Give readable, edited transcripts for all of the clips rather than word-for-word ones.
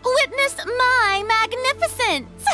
Witness my magnificence!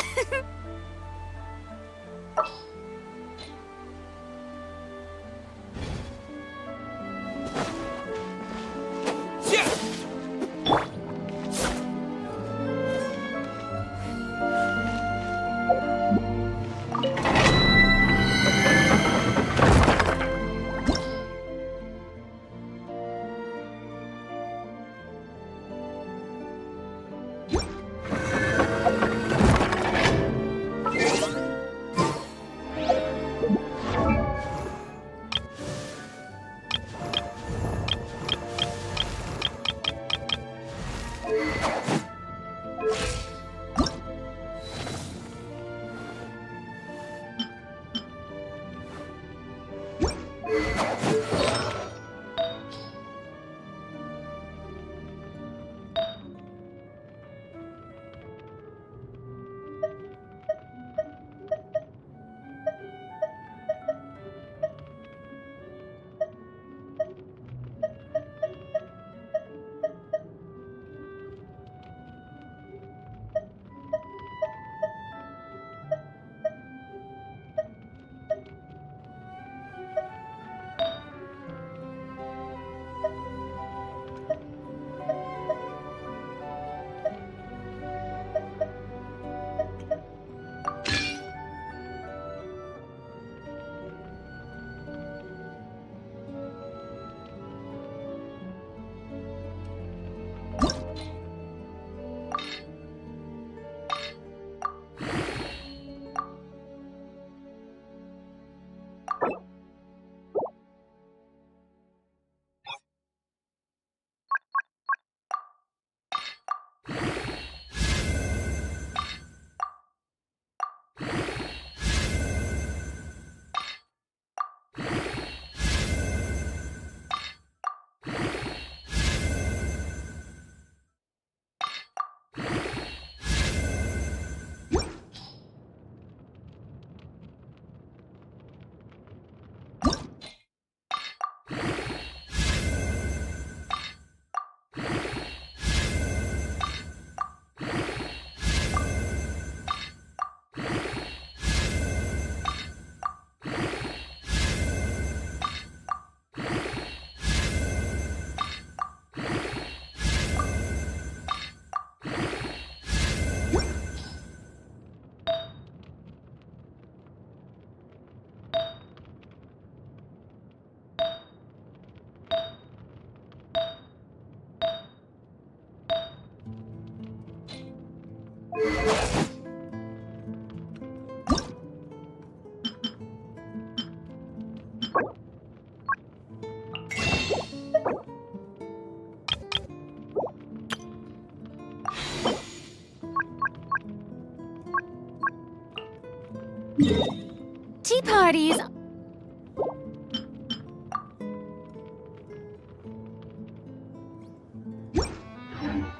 Tea parties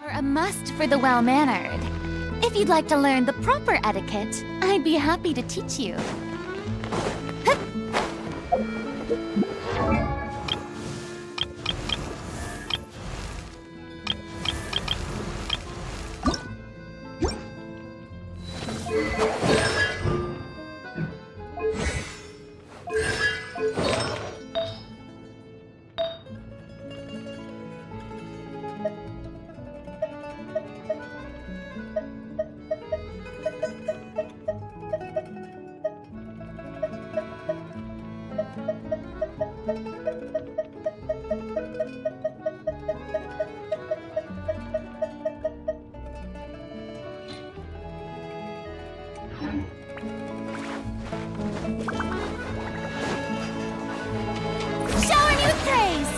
are a must for the well-mannered. If you'd like to learn the proper etiquette, I'd be happy to teach you. Shower me with praise!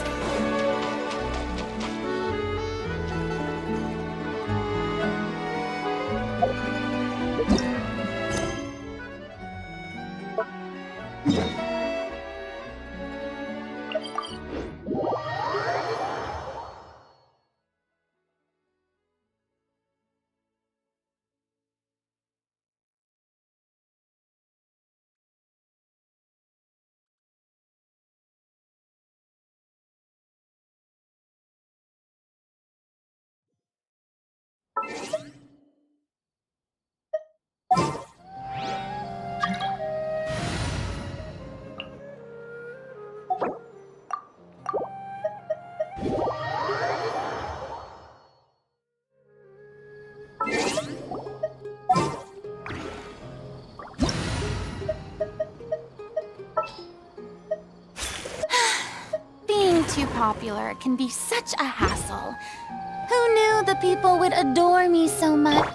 Being too popular can be such a hassle. Who knew the people would adore me so much?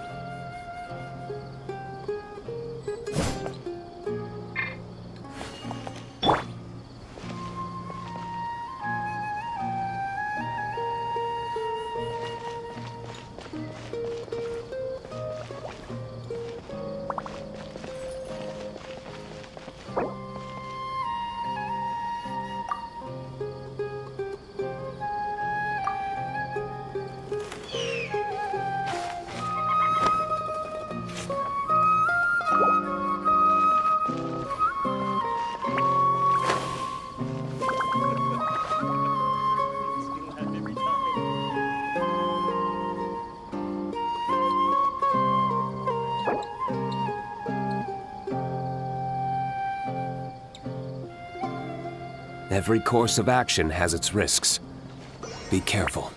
Every course of action has its risks. Be careful.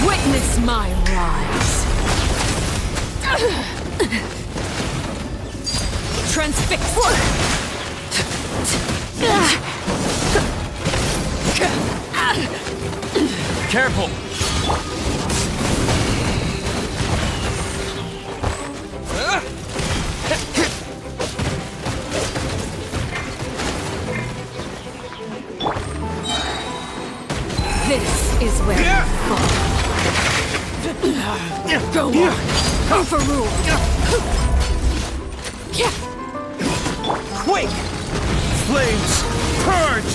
Witness my rise. Transfixed! Careful! This is where you fall. Go on! Overruled! Quake! Flames! Purge!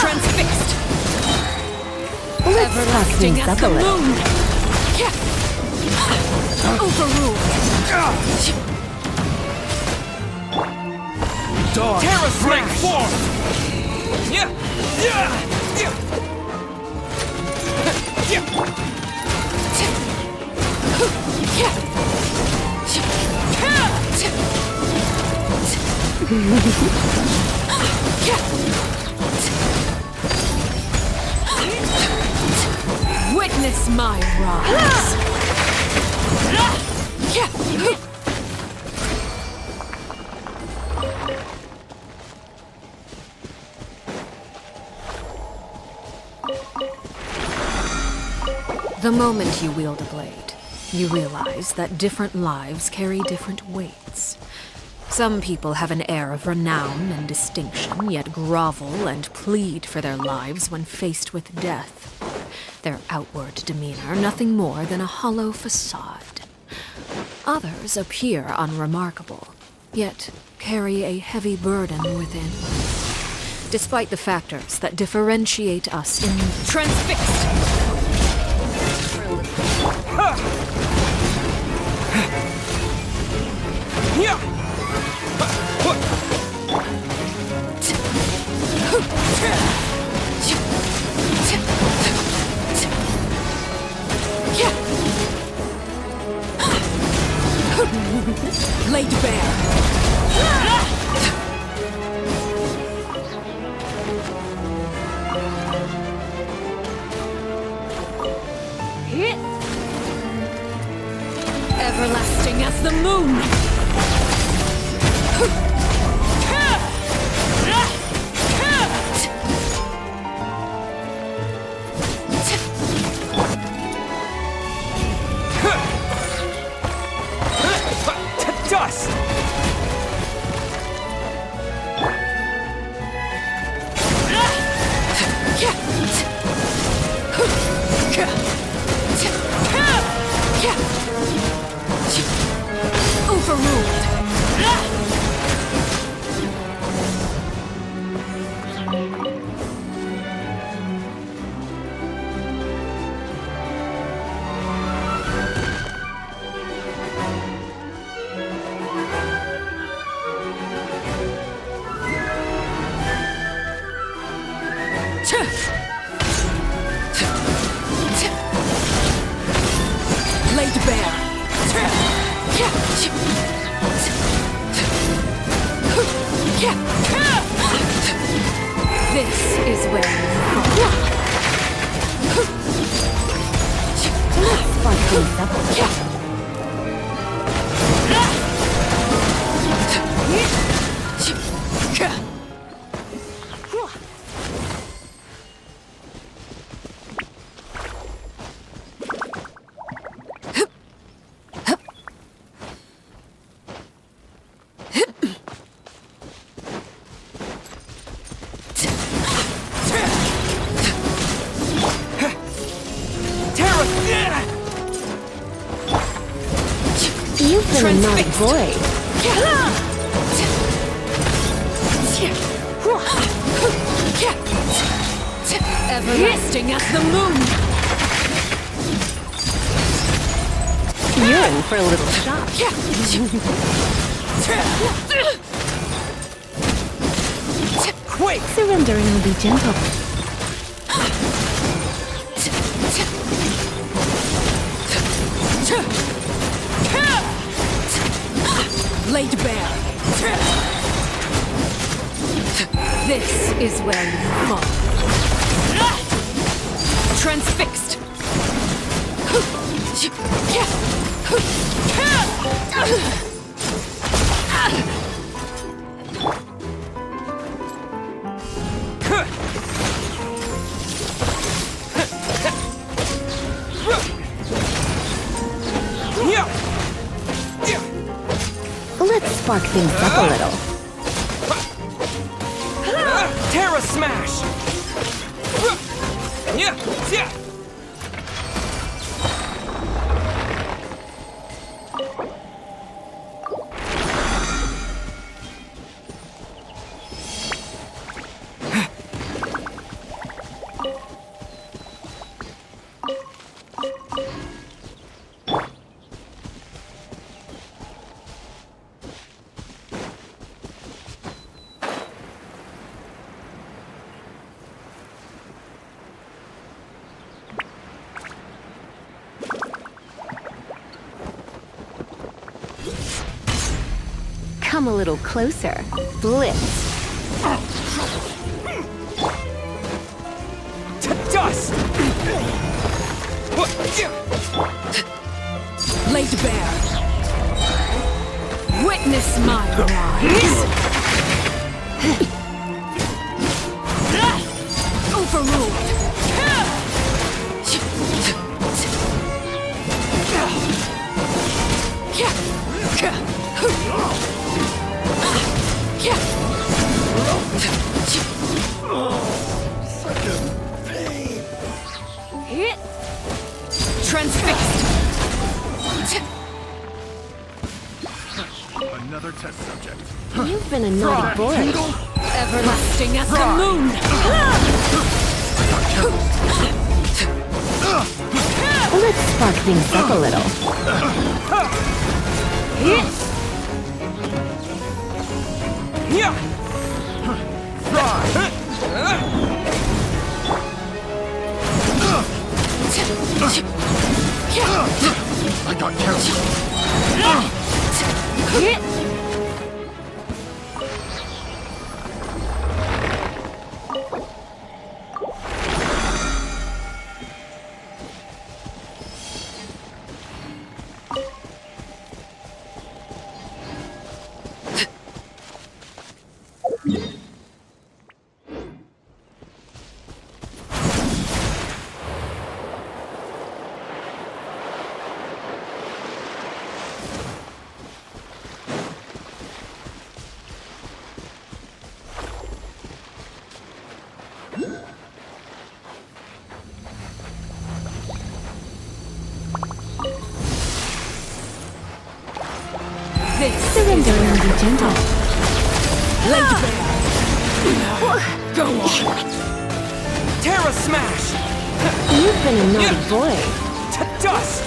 Transfixed! Everlasting as the moon! Overruled! Dawn! Terra Flame form! Witness my rise! The moment you wield a blade, you realize that different lives carry different weights. Some people have an air of renown and distinction, yet grovel and plead for their lives when faced with death. Their outward demeanor nothing more than a hollow facade. Others appear unremarkable, yet carry a heavy burden within. Despite the factors that differentiate us in Transfixed! Laid bare. Everlasting as the moon. Dust! Overruled. Laid bare. This is where you fall. You've been a naughty boy. Everlasting as the moon. You're in for a little shock. Quake! Surrendering will be gentle. Laid bare. This is where you fall. Transfixed. Let's spark things up a little. Terra Smash! Yeah, yeah. Come a little closer. Blitz. Dust! Laid bare. Witness my rise. Overruled. Transfixed. Another test subject. You've been a naughty boy. Everlasting as the moon. Let's spark things up a little. Yeah! I got careful. Surrender and be gentle. Laid bare. Go on. Terra Smash! You've been a naughty boy. Dust!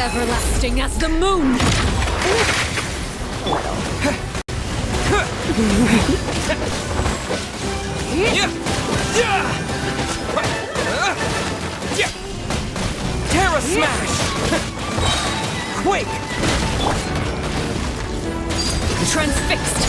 Everlasting as the moon. Terra Smash! Quake! Transfixed.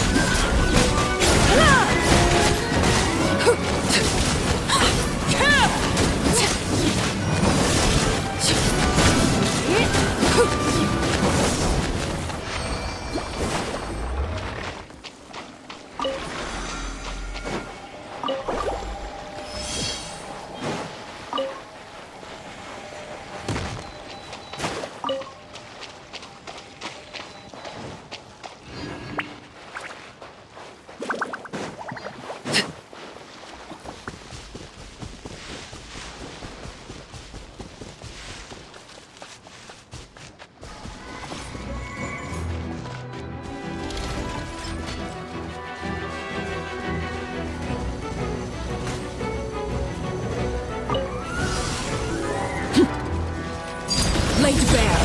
Laid bare.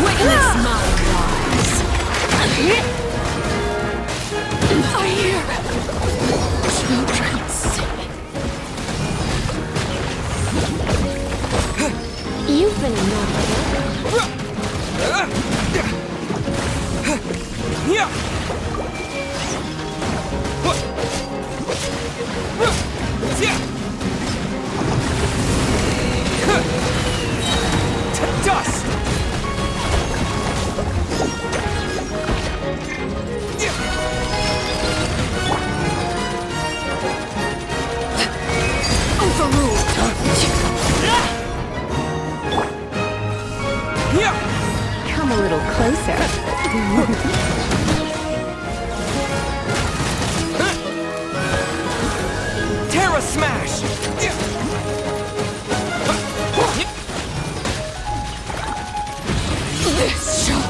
Witness my rise. I hear children singing. You've been a naughty boy. Yeah! Yeah! To dust! Overruled. Yeah! Come a little closer. Terra Smash! This shall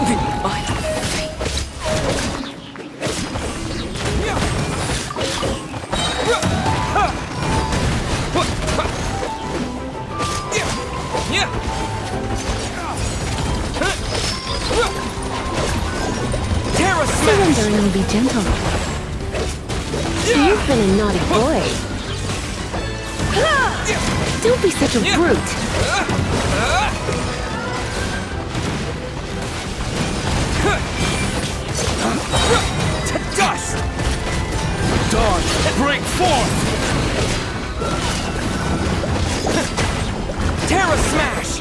be my fate. Terra Surrender Smash! and be gentle. You've been a naughty boy. Don't be such a brute. To dust! Dawn, break forth! Terra Smash!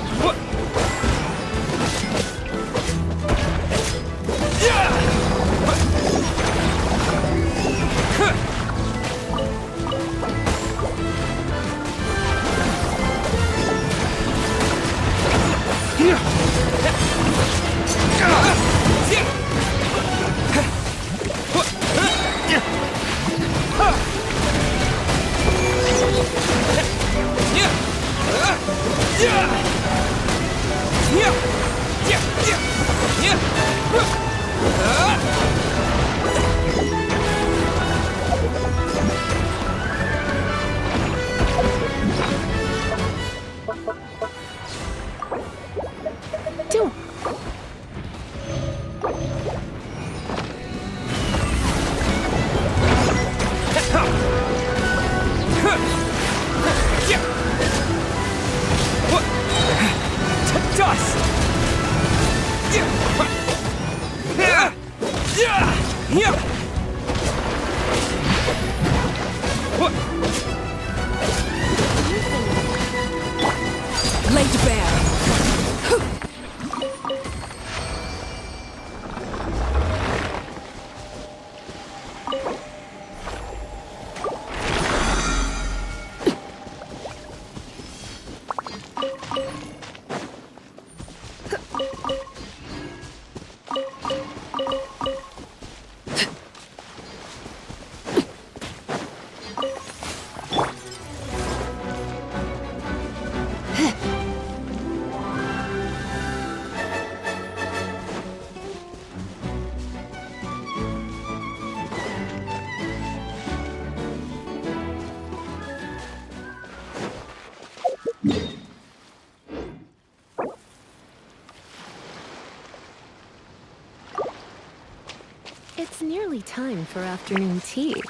Don't. To dust! Laid bare. It's nearly time for afternoon tea.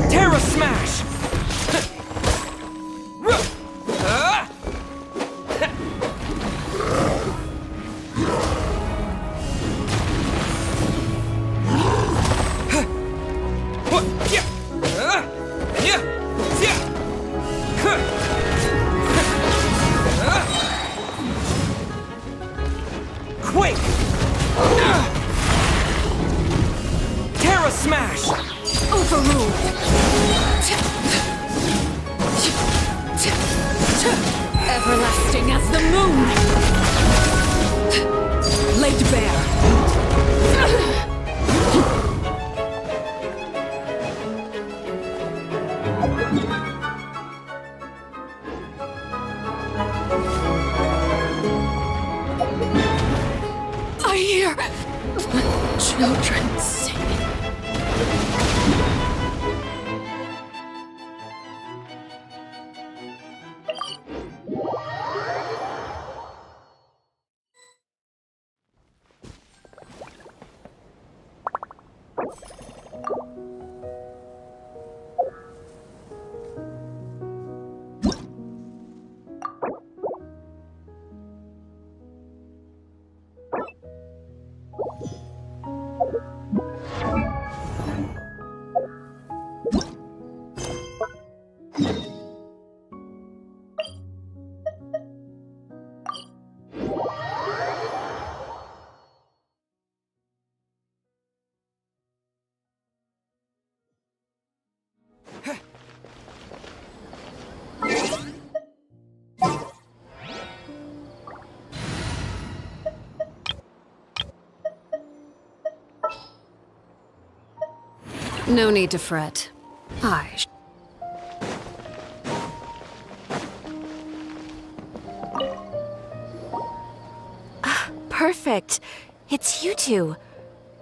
Terra Smash! Quake! Terra Smash! Overruled! Everlasting as the moon! Laid bare! I hear children singing. No need to fret. Perfect. It's you two.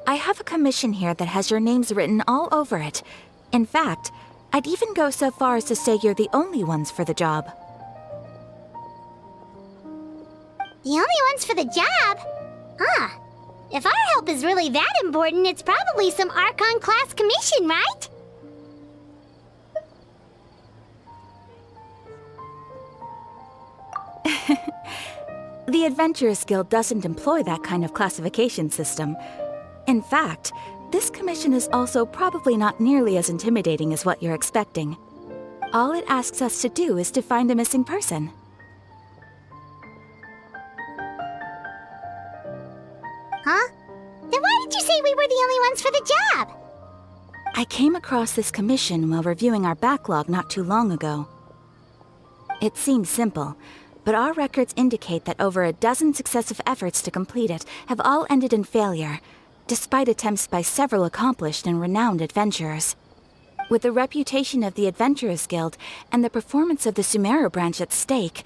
I have a commission here that has your names written all over it. In fact, I'd even go so far as to say you're the only ones for the job. The only ones for the job? Huh. If our help is really that important, it's probably some Archon-class commission, right? The Adventurers Guild doesn't employ that kind of classification system. In fact, this commission is also probably not nearly as intimidating as what you're expecting. All it asks us to do is to find a missing person. Huh? Then why did you say we were the only ones for the job? I came across this commission while reviewing our backlog not too long ago. It seems simple, but our records indicate that over a dozen successive efforts to complete it have all ended in failure, despite attempts by several accomplished and renowned adventurers. With the reputation of the Adventurers Guild and the performance of the Sumeru branch at stake,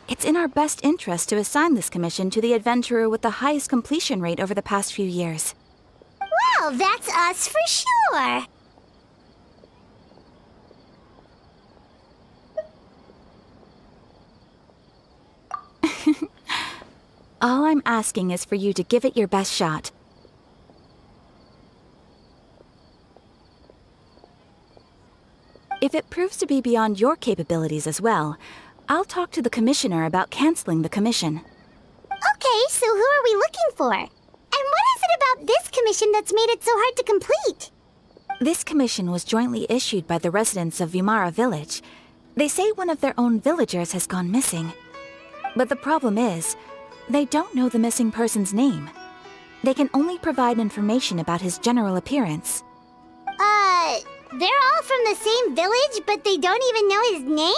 it's in our best interest to assign this commission to the adventurer with the highest completion rate over the past few years. Well, that's us for sure. All I'm asking is for you to give it your best shot. If it proves to be beyond your capabilities as well, I'll talk to the commissioner about canceling the commission. Okay, so who are we looking for? And what is it about this commission that's made it so hard to complete? This commission was jointly issued by the residents of Vimara Village. They say one of their own villagers has gone missing. But the problem is, they don't know the missing person's name. They can only provide information about his general appearance. They're all from the same village, but they don't even know his name?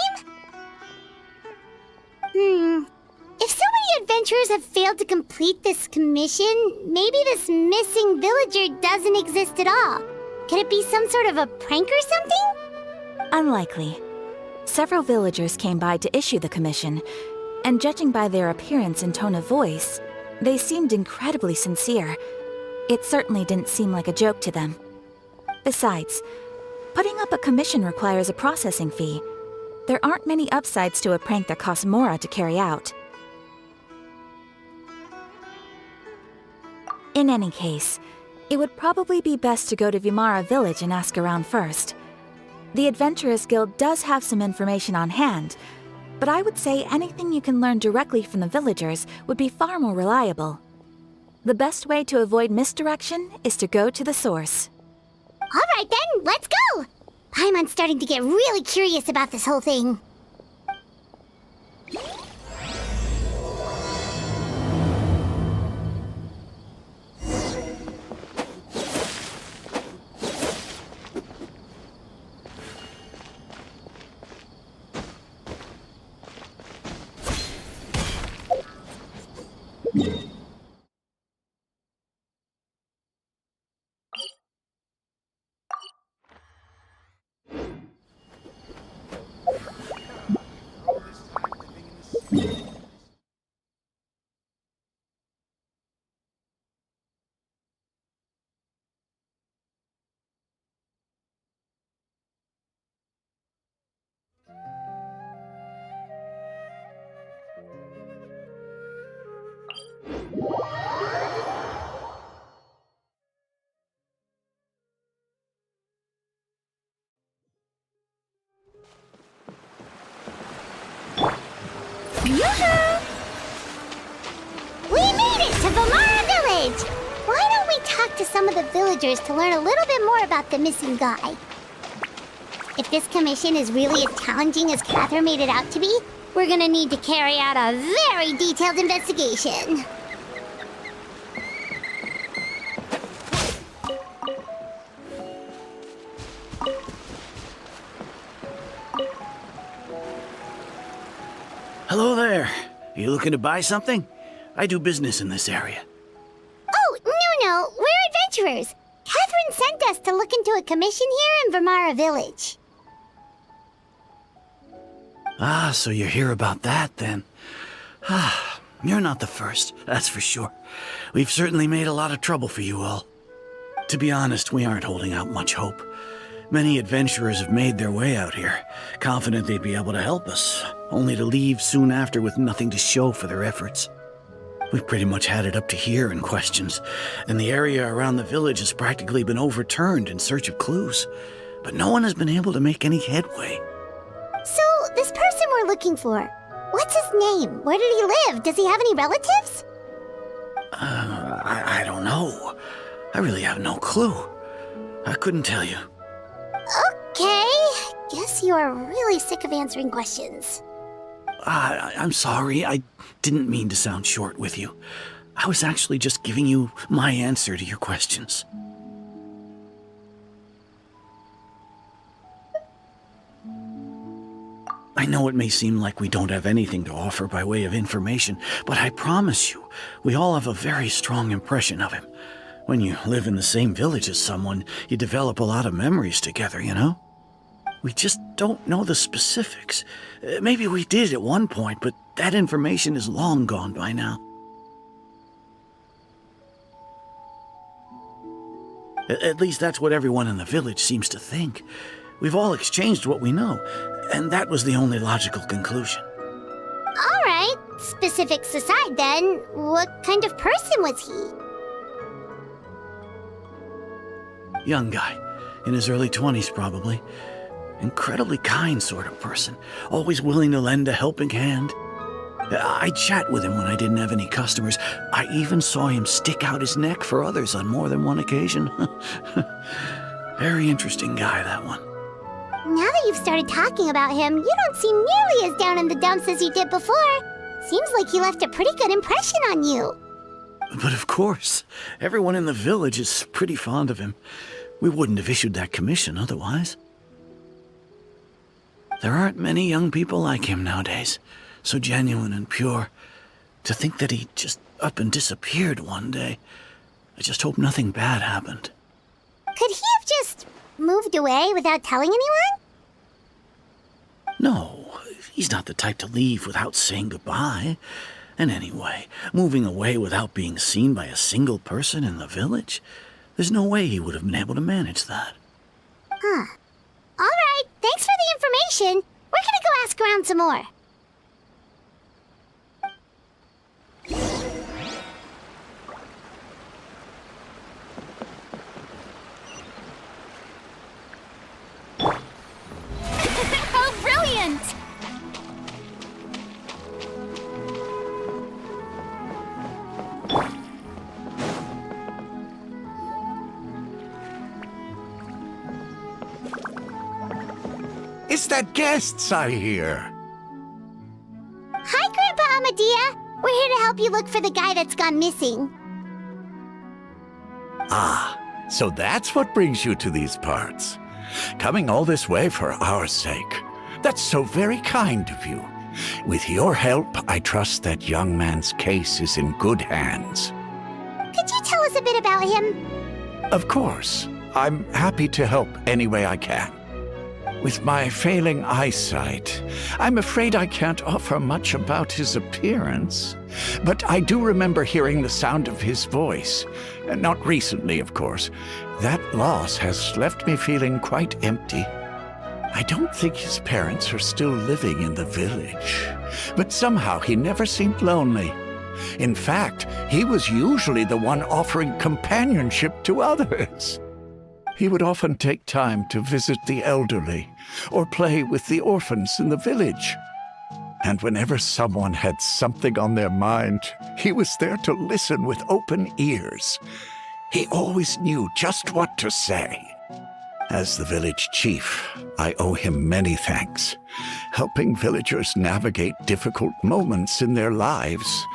If so many adventurers have failed to complete this commission, maybe this missing villager doesn't exist at all. Could it be some sort of a prank or something? Unlikely. Several villagers came by to issue the commission, and judging by their appearance and tone of voice, they seemed incredibly sincere. It certainly didn't seem like a joke to them. Besides, putting up a commission requires a processing fee. There aren't many upsides to a prank that costs Mora to carry out. In any case, it would probably be best to go to Vimara Village and ask around first. The Adventurers Guild does have some information on hand, but I would say anything you can learn directly from the villagers would be far more reliable. The best way to avoid misdirection is to go to the source. All right then, let's go! Paimon's starting to get really curious about this whole thing. We made it to Vimara Village! Why don't we talk to some of the villagers to learn a little bit more about the missing guy? If this commission is really as challenging as Catherine made it out to be, we're gonna need to carry out a very detailed investigation. Hello there. You looking to buy something? I do business in this area. Oh, no, we're adventurers. Catherine sent us to look into a commission here in Vimara Village. Ah, so you're here about that, then. Ah, you're not the first, that's for sure. We've certainly made a lot of trouble for you all. To be honest, we aren't holding out much hope. Many adventurers have made their way out here, confident they'd be able to help us, only to leave soon after with nothing to show for their efforts. We've pretty much had it up to here in questions, and the area around the village has practically been overturned in search of clues, but no one has been able to make any headway. So, this person we're looking for, what's his name? Where did he live? Does he have any relatives? I don't know. I really have no clue. I couldn't tell you. Okay, guess you are really sick of answering questions. I'm sorry, I didn't mean to sound short with you. I was actually just giving you my answer to your questions. I know it may seem like we don't have anything to offer by way of information, but I promise you, we all have a very strong impression of him. When you live in the same village as someone, you develop a lot of memories together, you know? We just don't know the specifics. Maybe we did at one point, but that information is long gone by now. At least that's what everyone in the village seems to think. We've all exchanged what we know, and that was the only logical conclusion. All right, specifics aside then, what kind of person was he? Young guy, in his early 20s probably. Incredibly kind sort of person, always willing to lend a helping hand. I chat with him when I didn't have any customers. I even saw him stick out his neck for others on more than one occasion. Very interesting guy, that one. Now that you've started talking about him, you don't seem nearly as down in the dumps as you did before. Seems like he left a pretty good impression on you. But of course, everyone in the village is pretty fond of him. We wouldn't have issued that commission otherwise. There aren't many young people like him nowadays, so genuine and pure. To think that he just up and disappeared one day. I just hope nothing bad happened. Could he have just moved away without telling anyone? No, he's not the type to leave without saying goodbye. And anyway, moving away without being seen by a single person in the village, there's no way he would have been able to manage that. Huh. All right, thanks for the information. We're gonna go ask around some more. Oh, brilliant! Is that guests I hear? Hi, Grandpa Amadea. We're here to help you look for the guy that's gone missing. Ah, so that's what brings you to these parts. Coming all this way for our sake. That's so very kind of you. With your help, I trust that young man's case is in good hands. Could you tell us a bit about him? Of course. I'm happy to help any way I can. With my failing eyesight, I'm afraid I can't offer much about his appearance. But I do remember hearing the sound of his voice. Not recently, of course. That loss has left me feeling quite empty. I don't think his parents are still living in the village. But somehow he never seemed lonely. In fact, he was usually the one offering companionship to others. He would often take time to visit the elderly or play with the orphans in the village. And whenever someone had something on their mind, he was there to listen with open ears. He always knew just what to say. As the village chief, I owe him many thanks. Helping villagers navigate difficult moments in their lives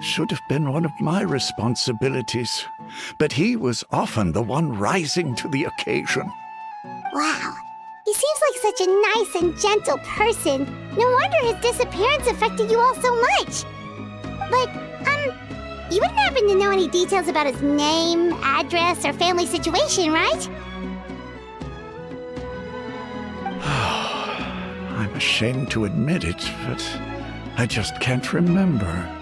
should have been one of my responsibilities, but he was often the one rising to the occasion. Wow. He seems like such a nice and gentle person. No wonder his disappearance affected you all so much. But, you wouldn't happen to know any details about his name, address, or family situation, right? I'm ashamed to admit it, but I just can't remember.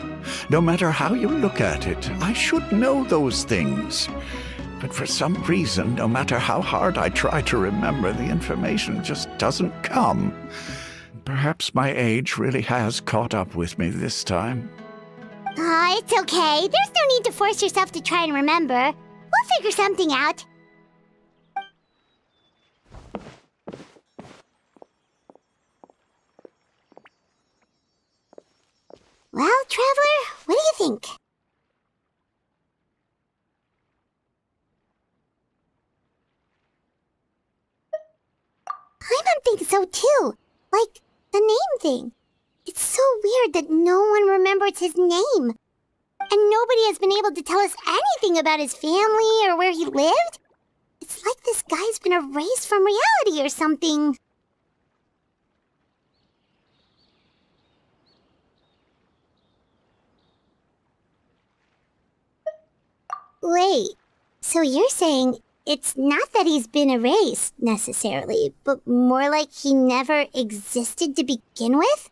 No matter how you look at it, I should know those things. But for some reason, no matter how hard I try to remember, the information just doesn't come. Perhaps my age really has caught up with me this time. It's okay. There's no need to force yourself to try and remember. We'll figure something out. Well, Traveler, what do you think? Paimon thinks so too. Like, the name thing. It's so weird that no one remembers his name. And nobody has been able to tell us anything about his family or where he lived. It's like this guy's been erased from reality or something. Wait, so you're saying it's not that he's been erased, necessarily, but more like he never existed to begin with?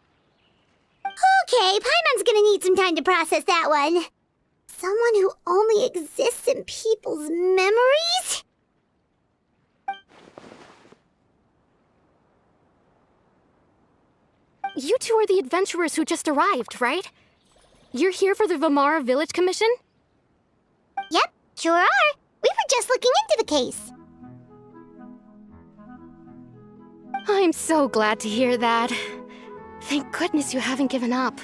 Okay, Paimon's gonna need some time to process that one. Someone who only exists in people's memories? You two are the adventurers who just arrived, right? You're here for the Vamara Village Commission? Yep, sure are. We were just looking into the case. I'm so glad to hear that. Thank goodness you haven't given up.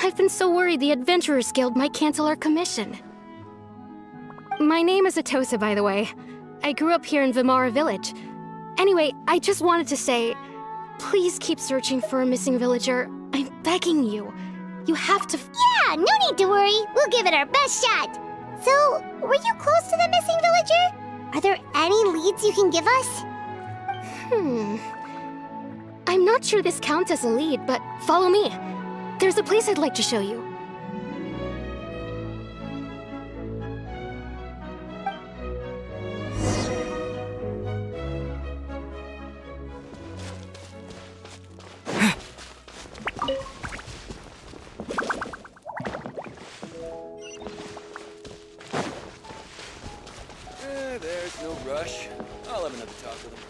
I've been so worried the Adventurers Guild might cancel our commission. My name is Atosa, by the way. I grew up here in Vimara Village. Anyway, I just wanted to say, please keep searching for a missing villager. I'm begging you. You have to. Yeah, no need to worry. We'll give it our best shot. So, were you close to the missing villager? Are there any leads you can give us? I'm not sure this counts as a lead, but follow me. There's a place I'd like to show you. There's no rush. I'll have another talk with him.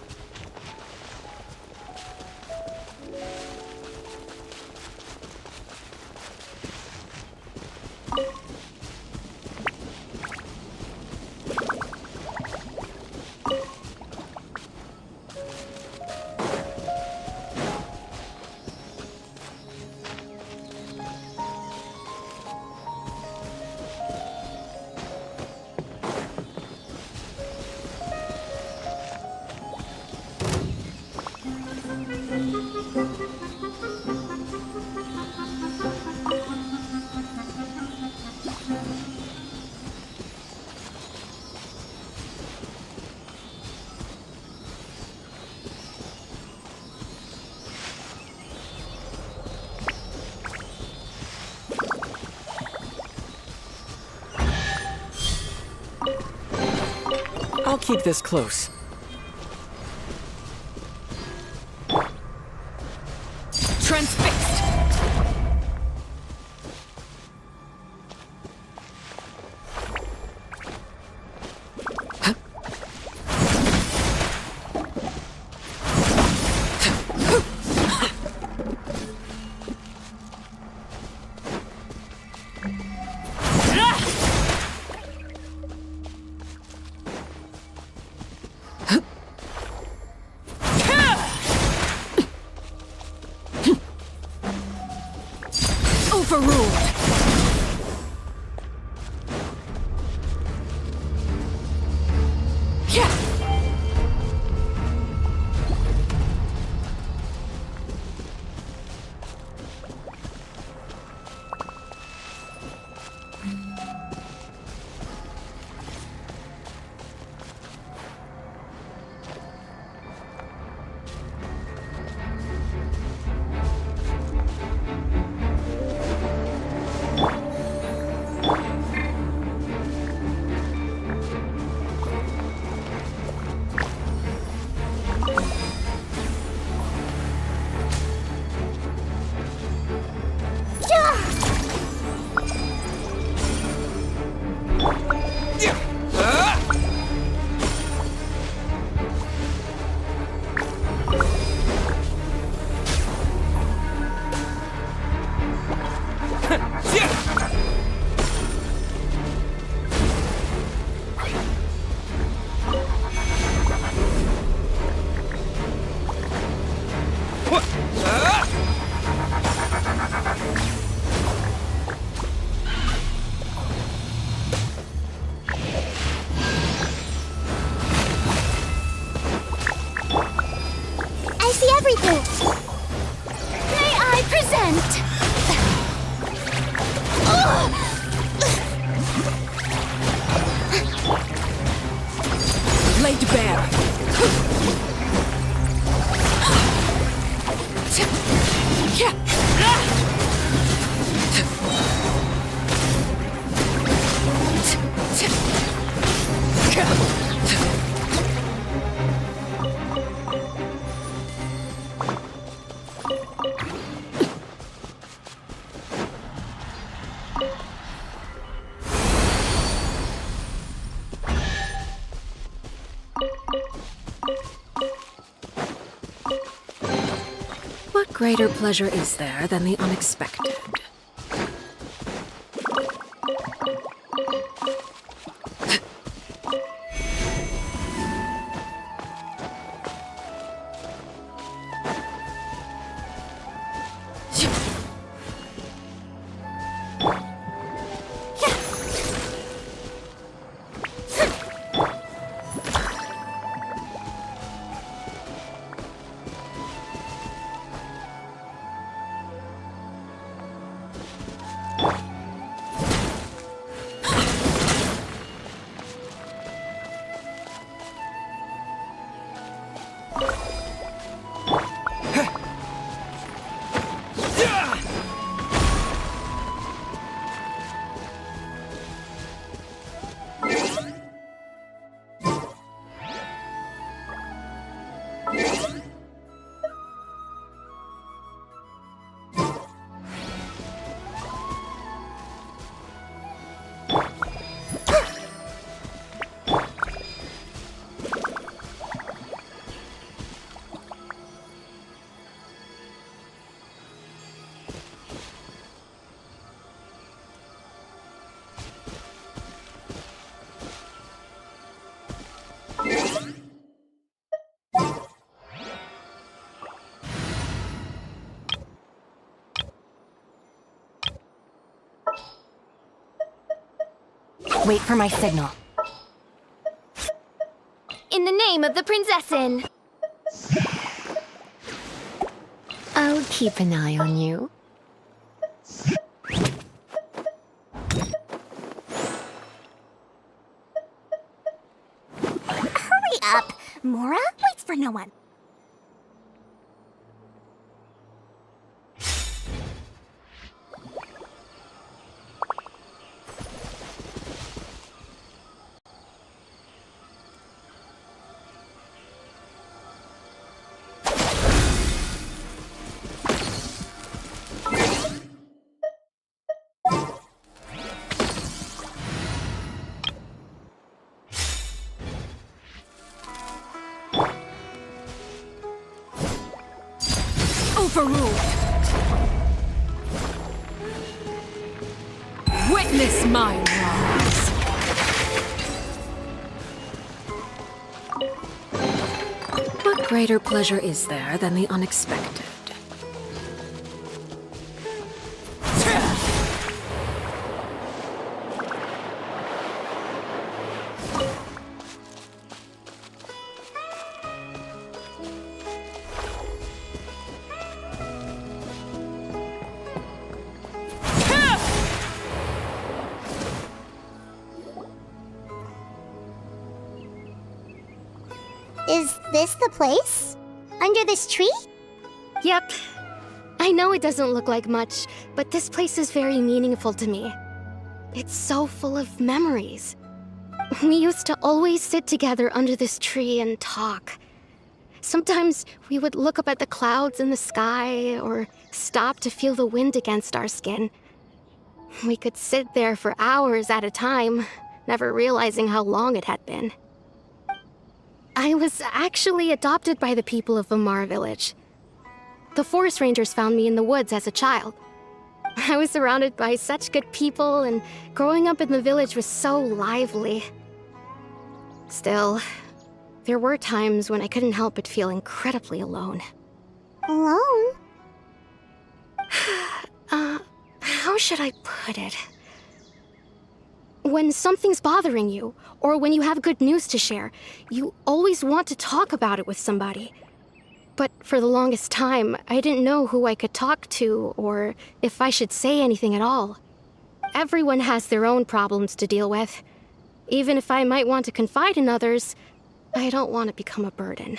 I'll keep this close. Transfixed! Overruled! Yeah! I see everything. May I present? Laid bare! What greater pleasure is there than the unexpected? Wait for my signal. In the name of the Prinzessin! I'll keep an eye on you. Hurry up! Mora waits for no one. Overruled. Witness my wrongs. What greater pleasure is there than the unexpected? Is this the place? Under this tree? Yep. I know it doesn't look like much, but this place is very meaningful to me. It's so full of memories. We used to always sit together under this tree and talk. Sometimes we would look up at the clouds in the sky or stop to feel the wind against our skin. We could sit there for hours at a time, never realizing how long it had been. I was actually adopted by the people of Vamar village. The forest rangers found me in the woods as a child. I was surrounded by such good people, and growing up in the village was so lively. Still, there were times when I couldn't help but feel incredibly alone. Alone? How should I put it? When something's bothering you, or when you have good news to share, you always want to talk about it with somebody. But for the longest time, I didn't know who I could talk to, or if I should say anything at all. Everyone has their own problems to deal with. Even if I might want to confide in others, I don't want to become a burden.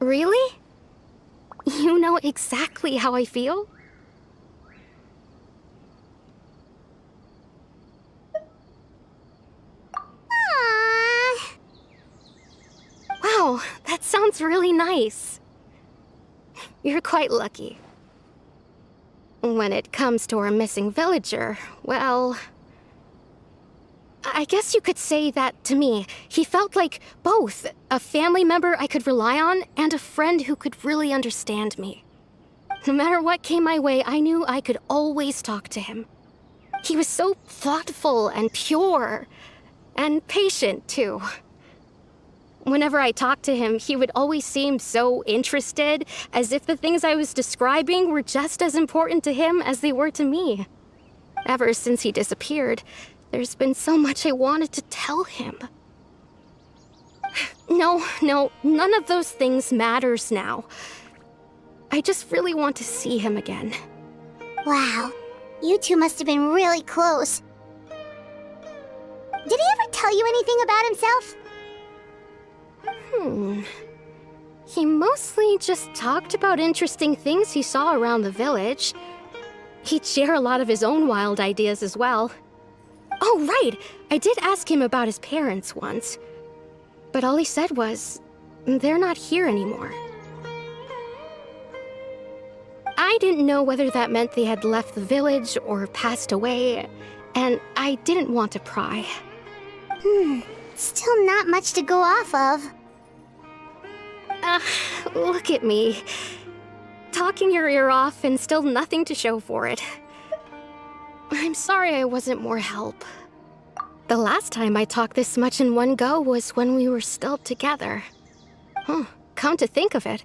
Really? You know exactly how I feel? Wow, that sounds really nice. You're quite lucky. When it comes to our missing villager, well, I guess you could say that to me. He felt like both a family member I could rely on and a friend who could really understand me. No matter what came my way, I knew I could always talk to him. He was so thoughtful and pure, and patient, too. Whenever I talked to him, he would always seem so interested, as if the things I was describing were just as important to him as they were to me. Ever since he disappeared, there's been so much I wanted to tell him. No, none of those things matters now. I just really want to see him again. Wow, you two must have been really close. Did he ever tell you anything about himself? He mostly just talked about interesting things he saw around the village. He'd share a lot of his own wild ideas as well. Oh, right! I did ask him about his parents once. But all he said was, they're not here anymore. I didn't know whether that meant they had left the village or passed away, and I didn't want to pry. Still not much to go off of. Look at me. Talking your ear off and still nothing to show for it. I'm sorry I wasn't more help. The last time I talked this much in one go was when we were still together. Come to think of it,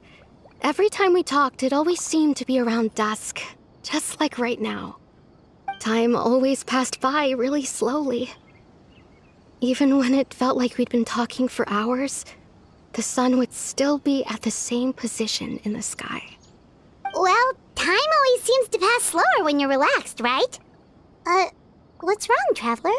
every time we talked, it always seemed to be around dusk, just like right now. Time always passed by really slowly. Even when it felt like we'd been talking for hours, the sun would still be at the same position in the sky. Well, time always seems to pass slower when you're relaxed, right? What's wrong, Traveler?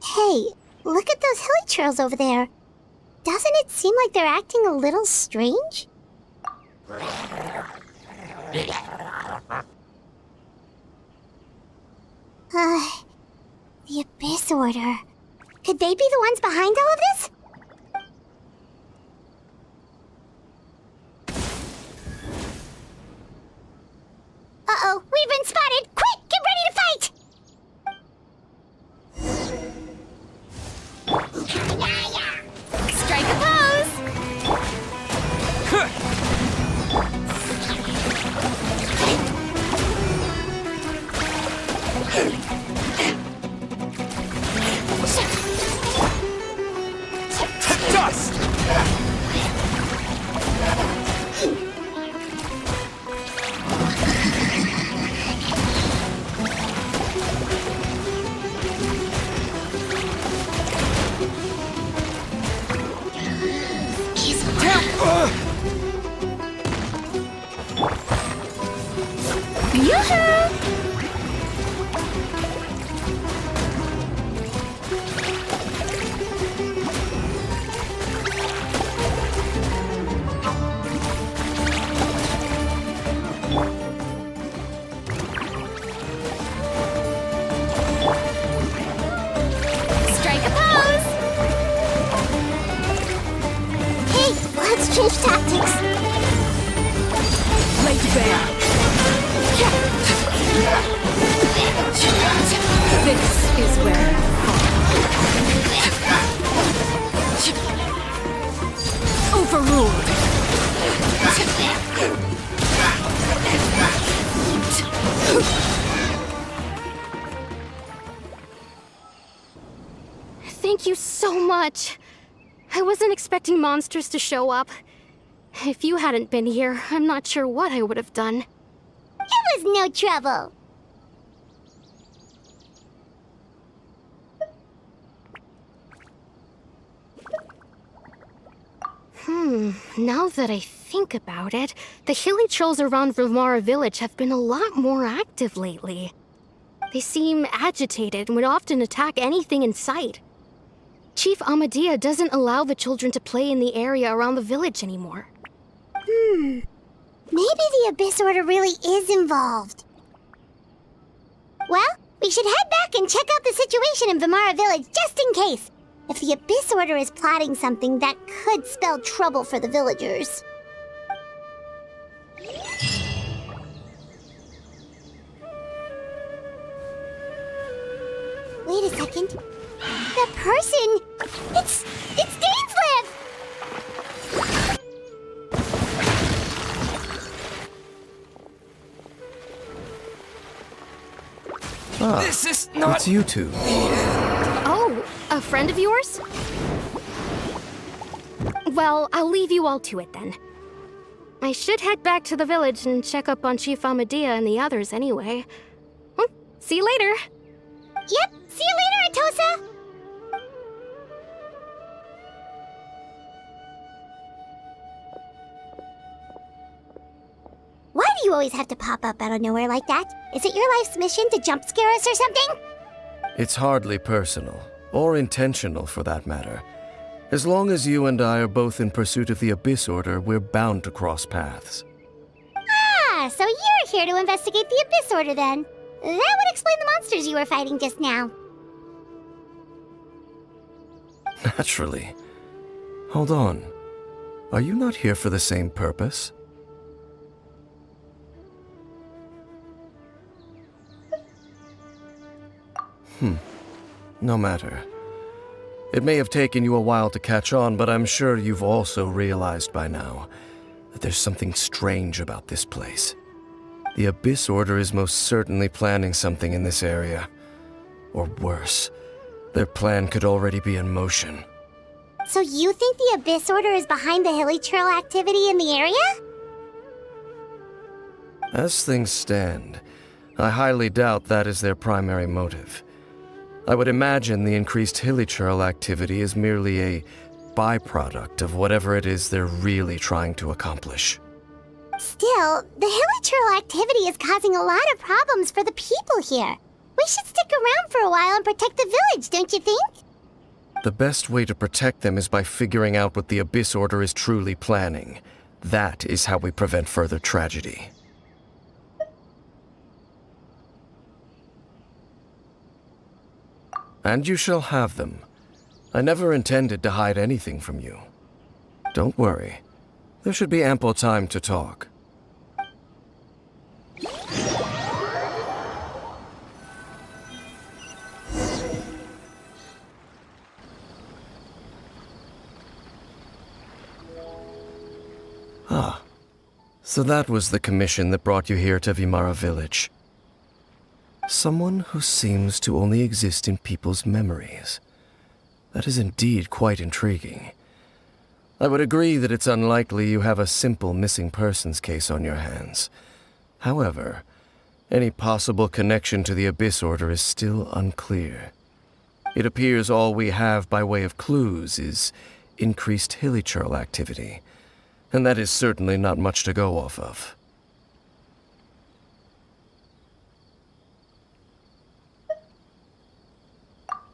Hey, look at those hilly trails over there. Doesn't it seem like they're acting a little strange? The Abyss Order. Could they be the ones behind all of this? Uh-oh, we've been spotted! Quick, get ready to fight! Strike a pose! Dust! Yoo-hoo! Strike a pose! Hey, let's change tactics. Lay to bear. This is where overruled. Thank you so much. I wasn't expecting monsters to show up. If you hadn't been here, I'm not sure what I would have done. It was no trouble. Now that I think about it, the hilly trolls around Vilmara village have been a lot more active lately. They seem agitated and would often attack anything in sight. Chief Amadea doesn't allow the children to play in the area around the village anymore. Maybe the Abyss Order really is involved. Well, we should head back and check out the situation in Vilmara village just in case. If the Abyss Order is plotting something that could spell trouble for the villagers. Wait a second. That person! It's Dainslev! This is not... It's you two. Oh, a friend of yours? Well, I'll leave you all to it then. I should head back to the village and check up on Chief Amadea and the others anyway. Well, See you later. Yep, see you later, Atosa! Why do you always have to pop up out of nowhere like that? Is it your life's mission to jump scare us or something? It's hardly personal, or intentional for that matter. As long as you and I are both in pursuit of the Abyss Order, we're bound to cross paths. Ah, so you're here to investigate the Abyss Order then. That would explain the monsters you were fighting just now. Naturally. Hold on. Are you not here for the same purpose? No matter. It may have taken you a while to catch on, but I'm sure you've also realized by now that there's something strange about this place. The Abyss Order is most certainly planning something in this area. Or worse, their plan could already be in motion. So you think the Abyss Order is behind the hilly trail activity in the area? As things stand, I highly doubt that is their primary motive. I would imagine the increased hilichurl activity is merely a byproduct of whatever it is they're really trying to accomplish. Still, the hilichurl activity is causing a lot of problems for the people here. We should stick around for a while and protect the village, don't you think? The best way to protect them is by figuring out what the Abyss Order is truly planning. That is how we prevent further tragedy. And you shall have them. I never intended to hide anything from you. Don't worry. There should be ample time to talk. Ah, so that was the commission that brought you here to Vimara Village. Someone who seems to only exist in people's memories. That is indeed quite intriguing. I would agree that it's unlikely you have a simple missing persons case on your hands. However, any possible connection to the Abyss Order is still unclear. It appears all we have by way of clues is increased hilichurl activity, and that is certainly not much to go off of.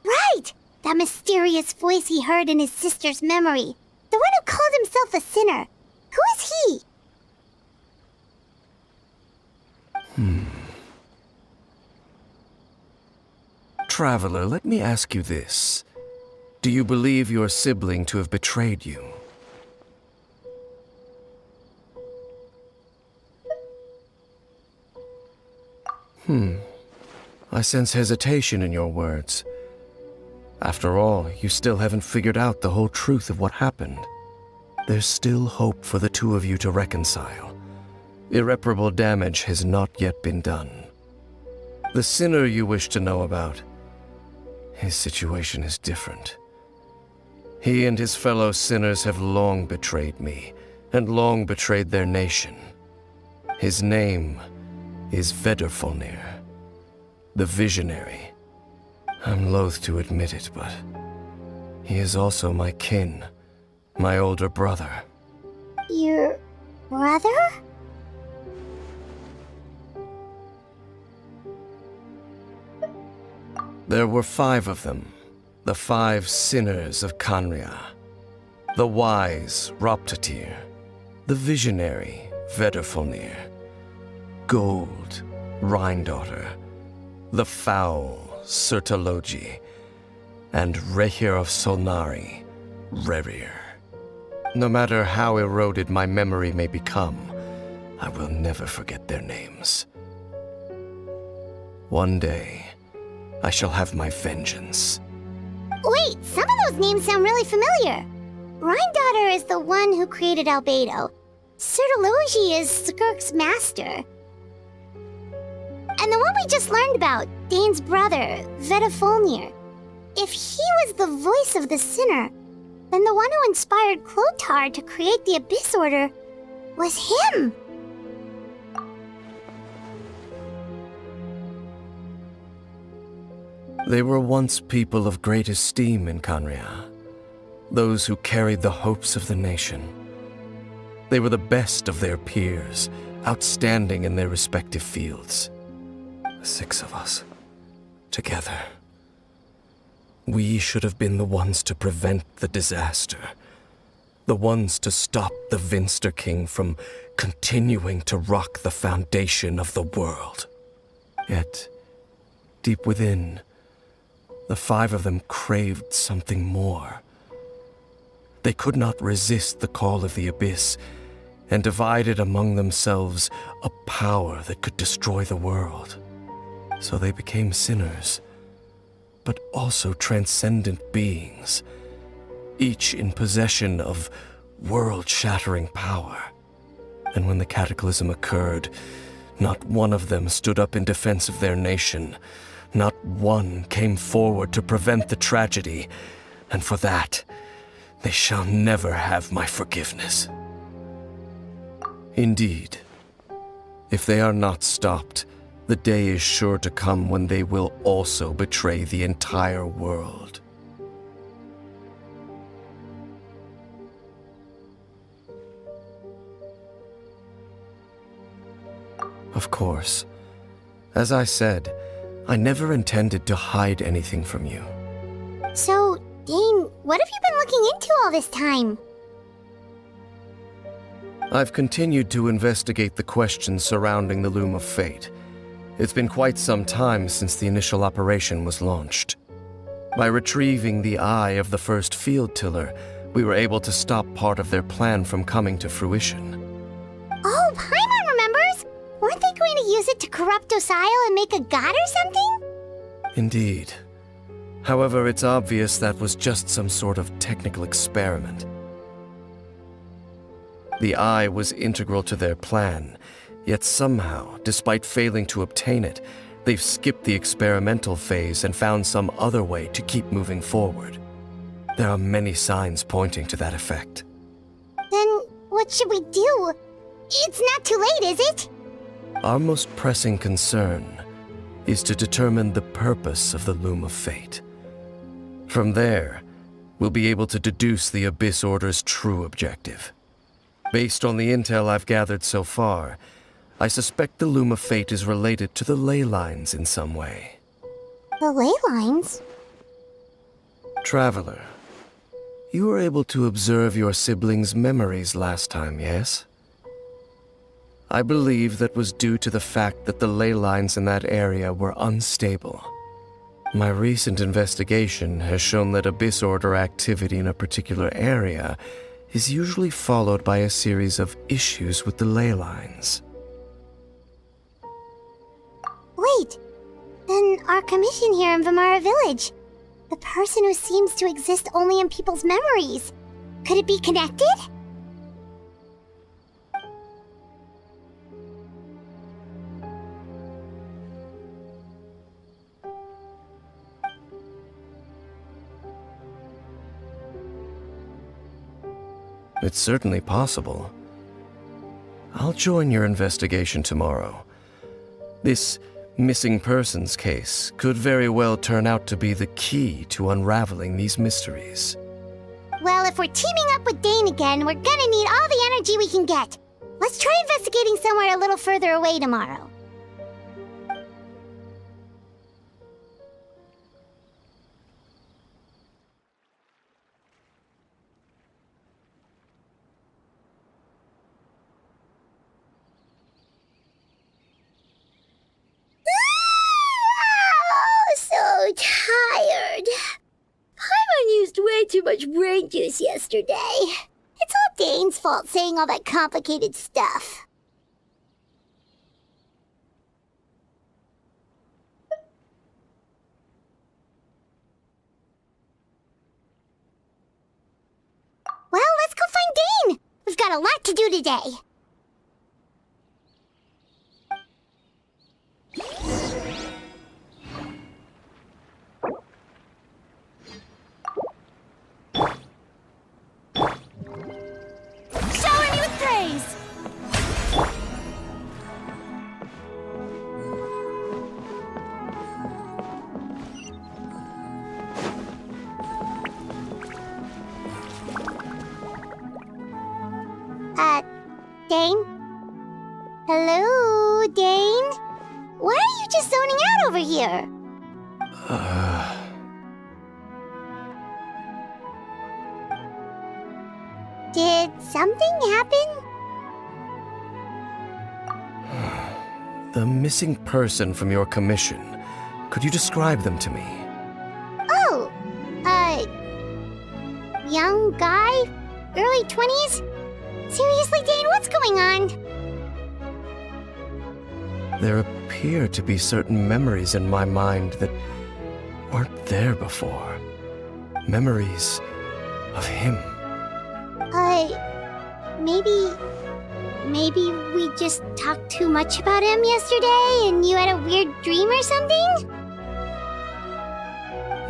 Right! That mysterious voice he heard in his sister's memory. The one who called himself a sinner. Who is he? Traveler, let me ask you this. Do you believe your sibling to have betrayed you? I sense hesitation in your words. After all, you still haven't figured out the whole truth of what happened. There's still hope for the two of you to reconcile. Irreparable damage has not yet been done. The sinner you wish to know about, his situation is different. He and his fellow sinners have long betrayed me, and long betrayed their nation. His name is Vedrfolnir, the Visionary. I'm loath to admit it, but he is also my kin, my older brother. Your brother? There were 5 of them, the 5 sinners of Kanria. The wise Roptatir, the visionary Vedrfolnir, Gold Rhindaughter, the foul Sertologi, and Rehir of Solnari, Rerir. No matter how eroded my memory may become, I will never forget their names. One day, I shall have my vengeance. Wait, some of those names sound really familiar. Rhindaughter is the one who created Albedo. Sertologi is Skirk's master. And the one we just learned about, Dane's brother, Vedrfolnir. If he was the voice of the sinner, then the one who inspired Clothar to create the Abyss Order was him. They were once people of great esteem in Canria, those who carried the hopes of the nation. They were the best of their peers, outstanding in their respective fields. The 6 of us, together. We should have been the ones to prevent the disaster. The ones to stop the Vinster King from continuing to rock the foundation of the world. Yet, deep within, the 5 of them craved something more. They could not resist the call of the Abyss, and divided among themselves a power that could destroy the world. So they became sinners, but also transcendent beings, each in possession of world-shattering power. And when the cataclysm occurred, not one of them stood up in defense of their nation. Not one came forward to prevent the tragedy, and for that, they shall never have my forgiveness. Indeed, if they are not stopped, the day is sure to come when they will also betray the entire world. Of course, as I said, I never intended to hide anything from you. So, Dane, what have you been looking into all this time? I've continued to investigate the questions surrounding the Loom of Fate. It's been quite some time since the initial operation was launched. By retrieving the eye of the first field tiller, we were able to stop part of their plan from coming to fruition. Oh, Paimon remembers! Weren't they going to use it to corrupt Osial and make a god or something? Indeed. However, it's obvious that was just some sort of technical experiment. The eye was integral to their plan, yet somehow, despite failing to obtain it, they've skipped the experimental phase and found some other way to keep moving forward. There are many signs pointing to that effect. Then, what should we do? It's not too late, is it? Our most pressing concern is to determine the purpose of the Loom of Fate. From there, we'll be able to deduce the Abyss Order's true objective. Based on the intel I've gathered so far, I suspect the Loom of Fate is related to the ley lines in some way. The ley lines? Traveler, you were able to observe your siblings' memories last time, yes? I believe that was due to the fact that the ley lines in that area were unstable. My recent investigation has shown that Abyss Order activity in a particular area is usually followed by a series of issues with the ley lines. Wait, then our commission here in Vimara Village, the person who seems to exist only in people's memories, could it be connected? It's certainly possible. I'll join your investigation tomorrow. This missing persons case could very well turn out to be the key to unraveling these mysteries. Well, if we're teaming up with Dane again, we're gonna need all the energy we can get. Let's try investigating somewhere a little further away tomorrow. Tired. Paimon used way too much brain juice yesterday. It's all Dane's fault saying all that complicated stuff. Well, let's go find Dane. We've got a lot to do today. Shower me with praise! Dane? Hello, Dane? Why are you just zoning out over here? Did something happen? The missing person from your commission. Could you describe them to me? Oh, young guy? Early 20s? Seriously, Dane, what's going on? There appear to be certain memories in my mind that weren't there before. Memories of him. Maybe we just talked too much about him yesterday and you had a weird dream or something?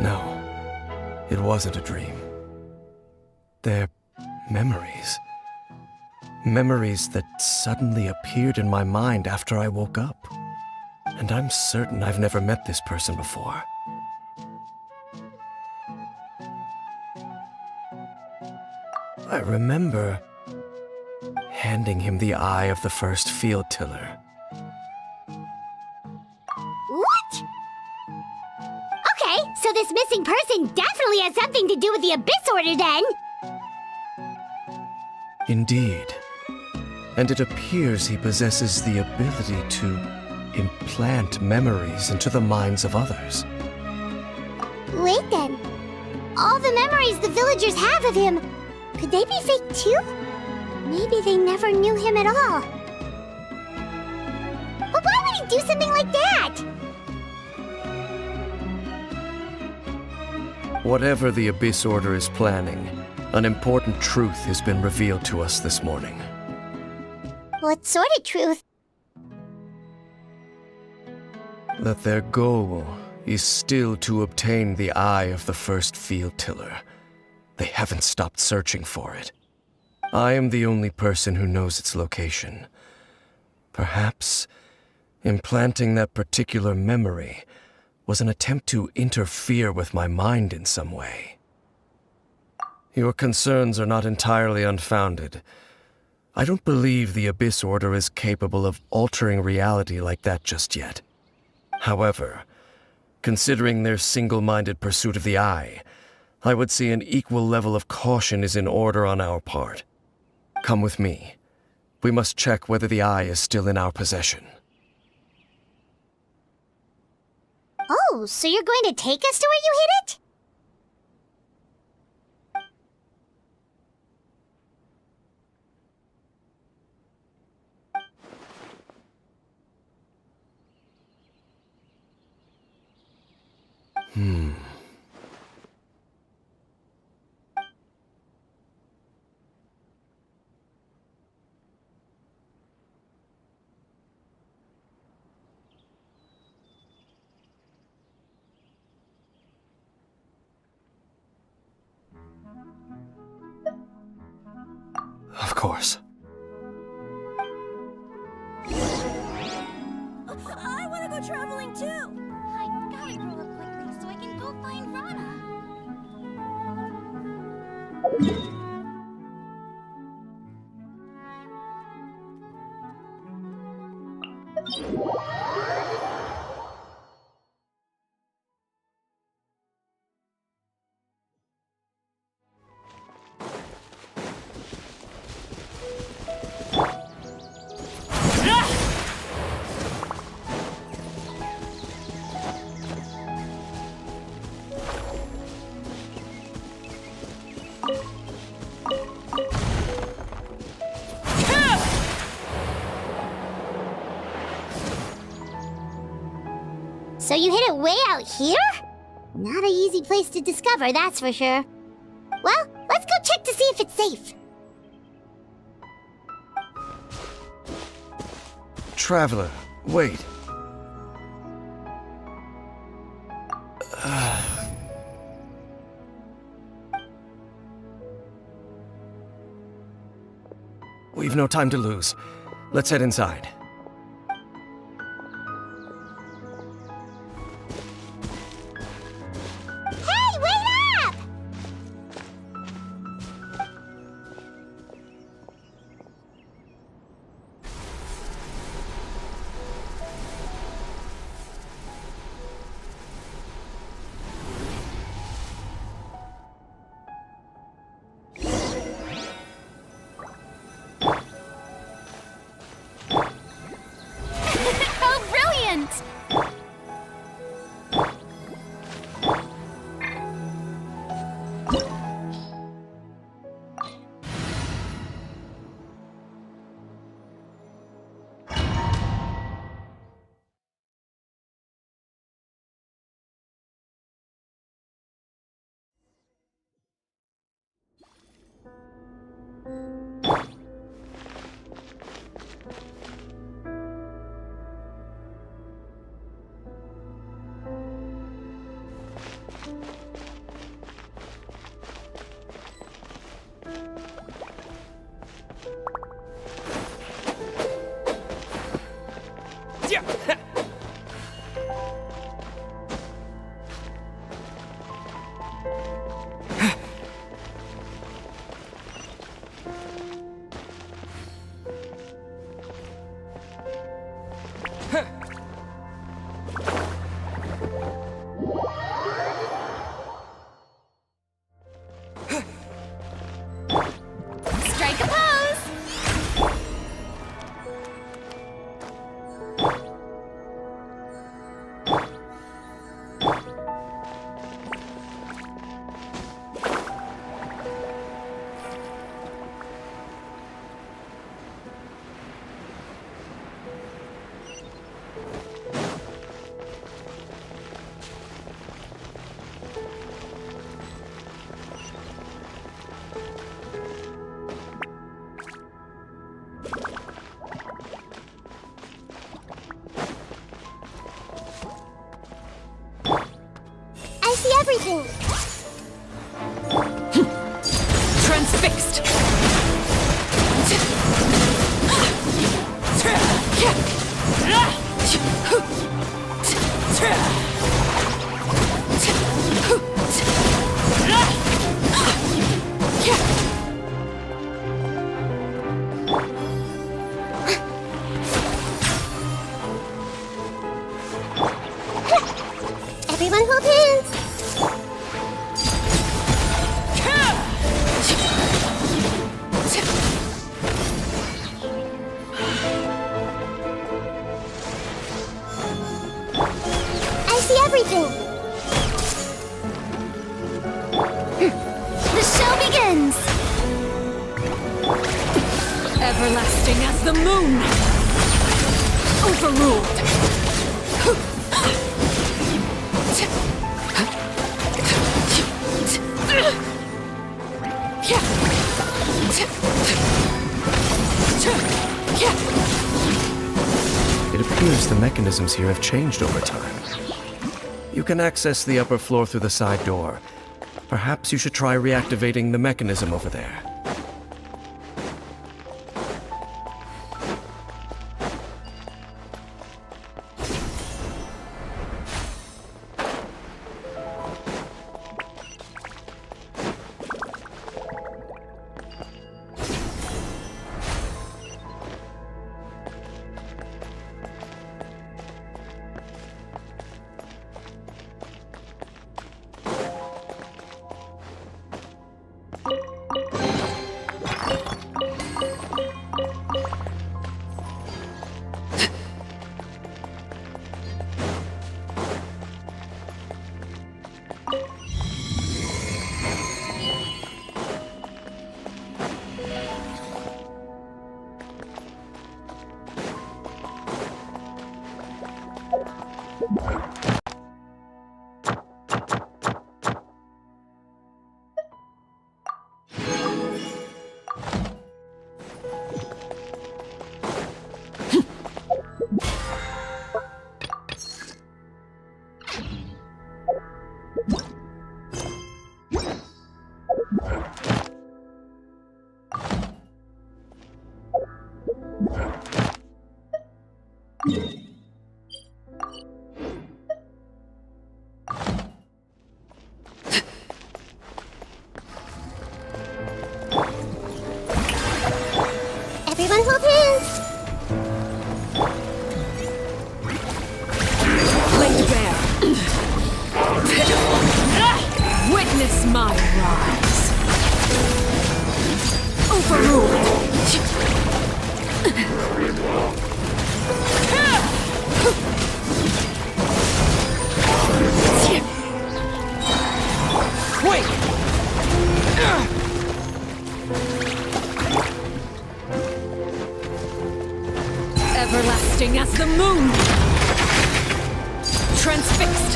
No, it wasn't a dream. They're memories. Memories that suddenly appeared in my mind after I woke up. And I'm certain I've never met this person before. I remember handing him the eye of the first field tiller. What? Okay, so this missing person definitely has something to do with the Abyss Order then! Indeed. And it appears he possesses the ability to implant memories into the minds of others. Wait then. All the memories the villagers have of him, could they be fake too? Maybe they never knew him at all. But why would he do something like that? Whatever the Abyss Order is planning, an important truth has been revealed to us this morning. What sort of truth? That their goal is still to obtain the eye of the first field tiller. They haven't stopped searching for it. I am the only person who knows its location. Perhaps implanting that particular memory was an attempt to interfere with my mind in some way. Your concerns are not entirely unfounded. I don't believe the Abyss Order is capable of altering reality like that just yet. However, considering their single-minded pursuit of the Eye, I would say an equal level of caution is in order on our part. Come with me. We must check whether the Eye is still in our possession. Oh, so you're going to take us to where you hid it? Of course. I want to go traveling too! I gotta grow up quickly so I can go find Rana. So you hid it way out here? Not an easy place to discover, that's for sure. Well, let's go check to see if it's safe. Traveler, wait. We've no time to lose. Let's head inside. Hey, wait up! everything! Transfixed! Everyone hold hands! I see everything! The show begins! Everlasting as the moon! Overruled! It appears the mechanisms here have changed over time. You can access the upper floor through the side door. Perhaps you should try reactivating the mechanism over there. Everyone hold hands! Laid bare! Witness my rise! Overruled! Wait! Everlasting as the moon! Transfixed!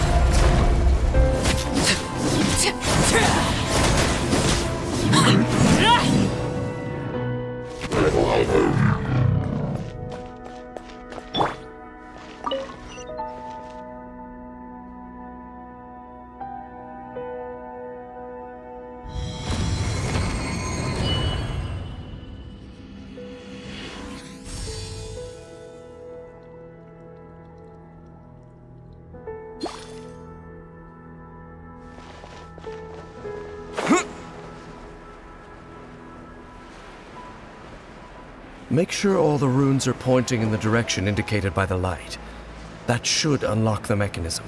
Make sure all the runes are pointing in the direction indicated by the light. That should unlock the mechanism.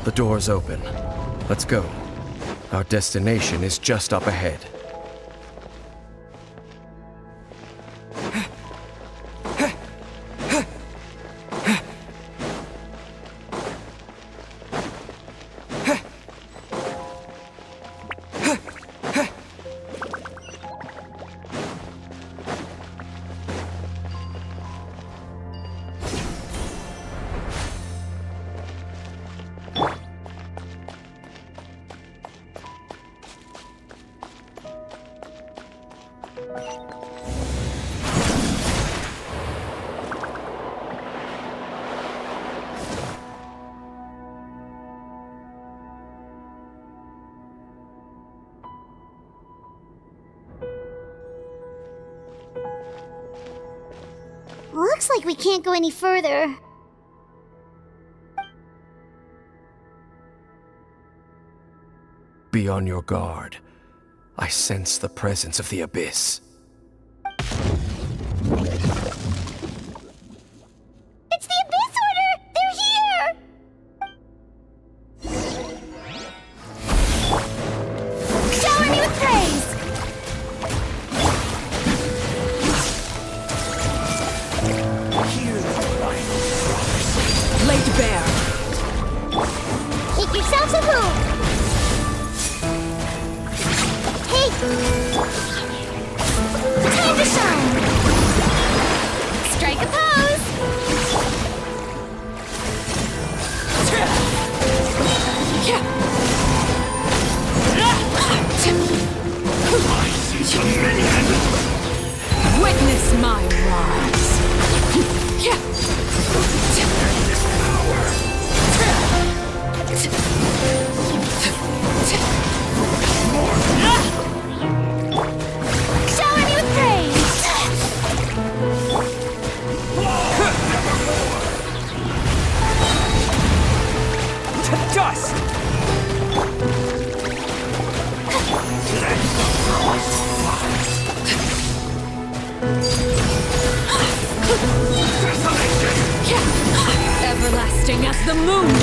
The door's open. Let's go. Our destination is just up ahead. Looks like we can't go any further. Be on your guard. I sense the presence of the Abyss. It's the Abyss Order! They're here! Shower me with praise! Laid bare. Make yourselves a move! Hey! Time to shine! Strike a pose! Witness my rise. Shower me with praise! To dust! Everlasting as the moon.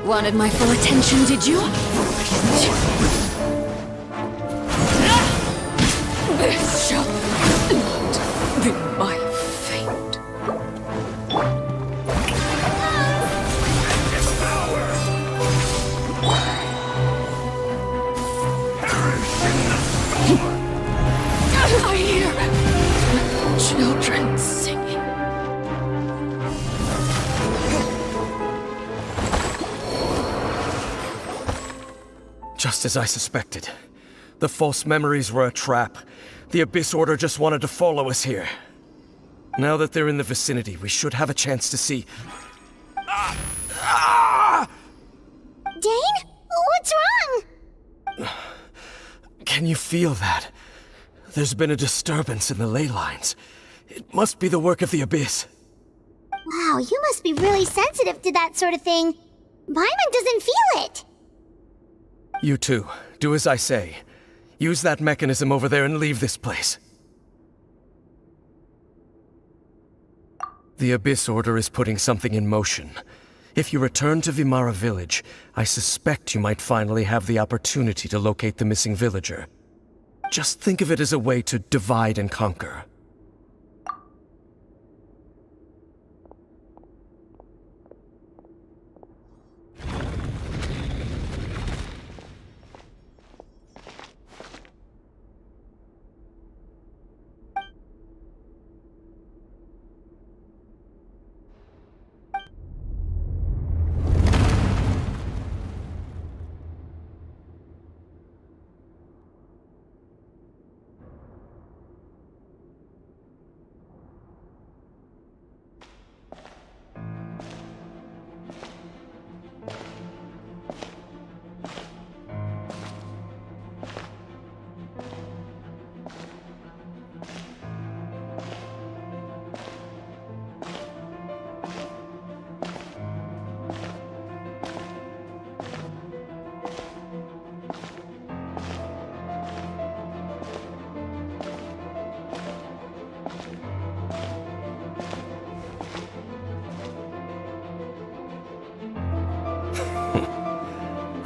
Wanted my full attention, did you? This shall not be my fate. I hear children singing. Just as I suspected. The false memories were a trap. The Abyss Order just wanted to follow us here. Now that they're in the vicinity, we should have a chance to see. Dane? What's wrong? Can you feel that? There's been a disturbance in the ley lines. It must be the work of the Abyss. Wow, you must be really sensitive to that sort of thing. Paimon doesn't feel it. You too. Do as I say. Use that mechanism over there and leave this place. The Abyss Order is putting something in motion. If you return to Vimara Village, I suspect you might finally have the opportunity to locate the missing villager. Just think of it as a way to divide and conquer.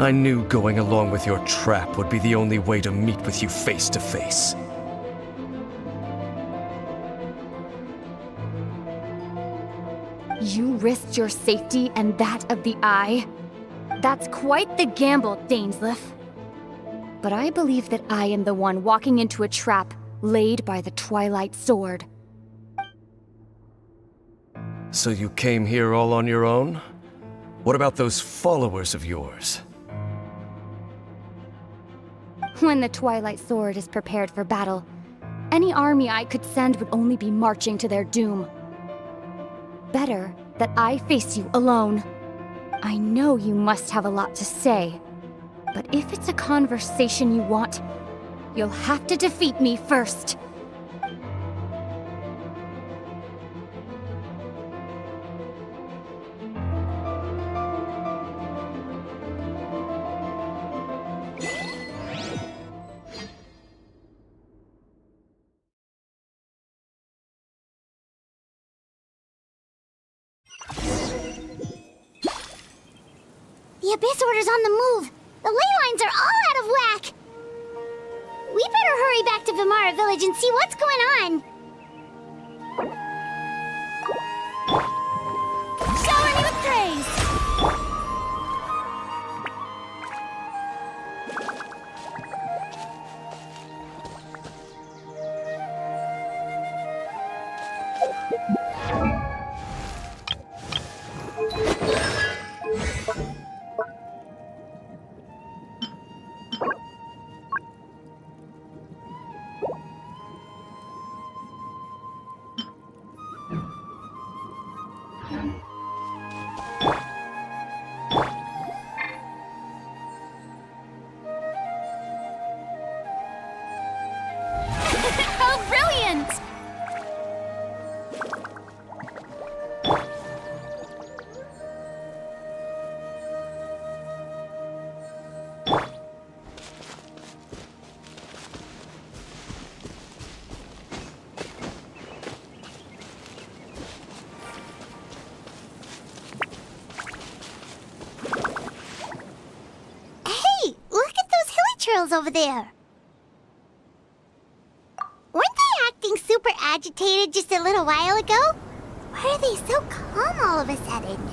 I knew going along with your trap would be the only way to meet with you face to face. You risked your safety and that of the Eye? That's quite the gamble, Dainsleif. But I believe that I am the one walking into a trap laid by the Twilight Sword. So you came here all on your own? What about those followers of yours? When the Twilight Sword is prepared for battle, any army I could send would only be marching to their doom. Better that I face you alone. I know you must have a lot to say, but if it's a conversation you want, you'll have to defeat me first. The Abyss Order's on the move. The ley lines are all out of whack. We better hurry back to Vimara Village and see what's going on. Shower me with praise. How brilliant! Hey, look at those hilly trails over there. Weren't they acting super agitated just a little while ago? Why are they so calm all of a sudden?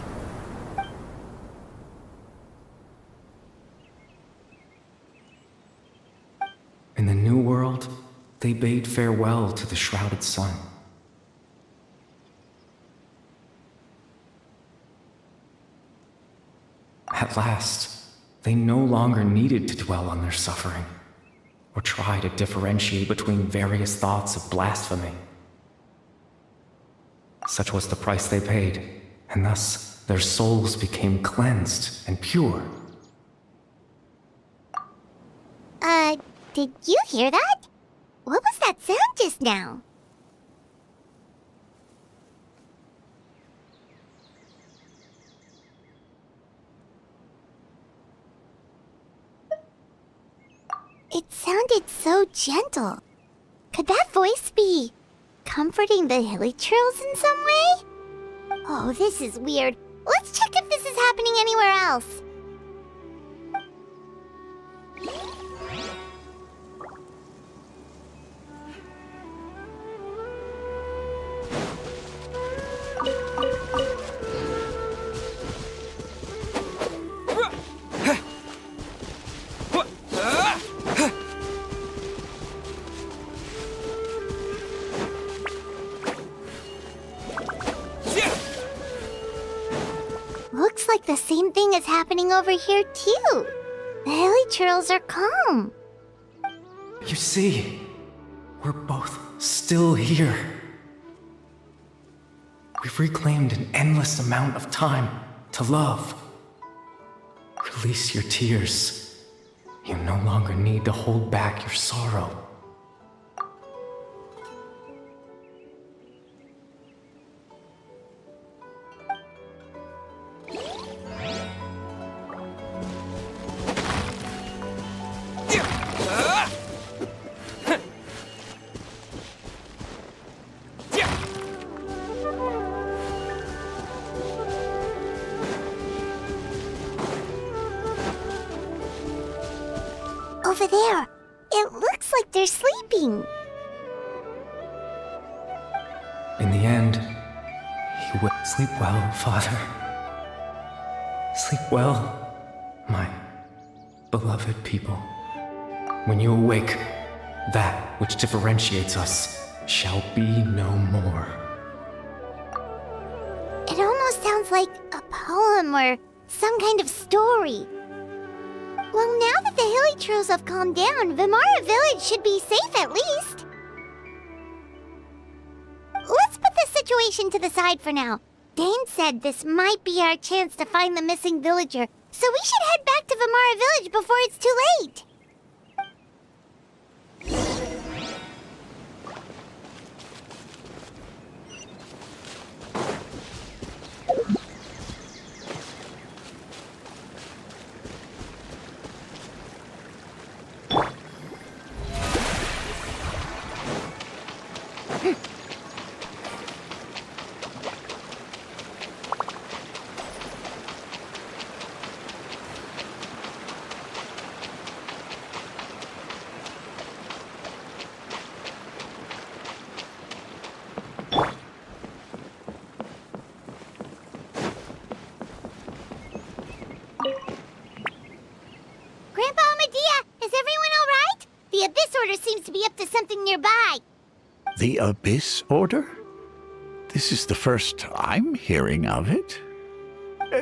In the New World, they bade farewell to the shrouded sun. At last, they no longer needed to dwell on their suffering, or try to differentiate between various thoughts of blasphemy. Such was the price they paid, and thus their souls became cleansed and pure. Did you hear that? What was that sound just now? It sounded so gentle. Could that voice be comforting the hilly trails in some way? Oh, this is weird. Let's check if this is happening anywhere else. Looks like the same thing is happening over here, too. The hilly trails are calm. You see, we're both still here. We've reclaimed an endless amount of time to love. Release your tears. You no longer need to hold back your sorrow. over there. It looks like they're sleeping. In the end, he will sleep well, Father. Sleep well, my beloved people. When you awake, that which differentiates us shall be no more. It almost sounds like a poem or some kind of story. Well, now that the Hilly Trolls have calmed down, Vimara Village should be safe at least. Let's put this situation to the side for now. Dane said this might be our chance to find the missing villager, so we should head back to Vimara Village before it's too late. Grandpa Medea, is everyone all right? The Abyss Order seems to be up to something nearby. The Abyss Order? This is the first I'm hearing of it.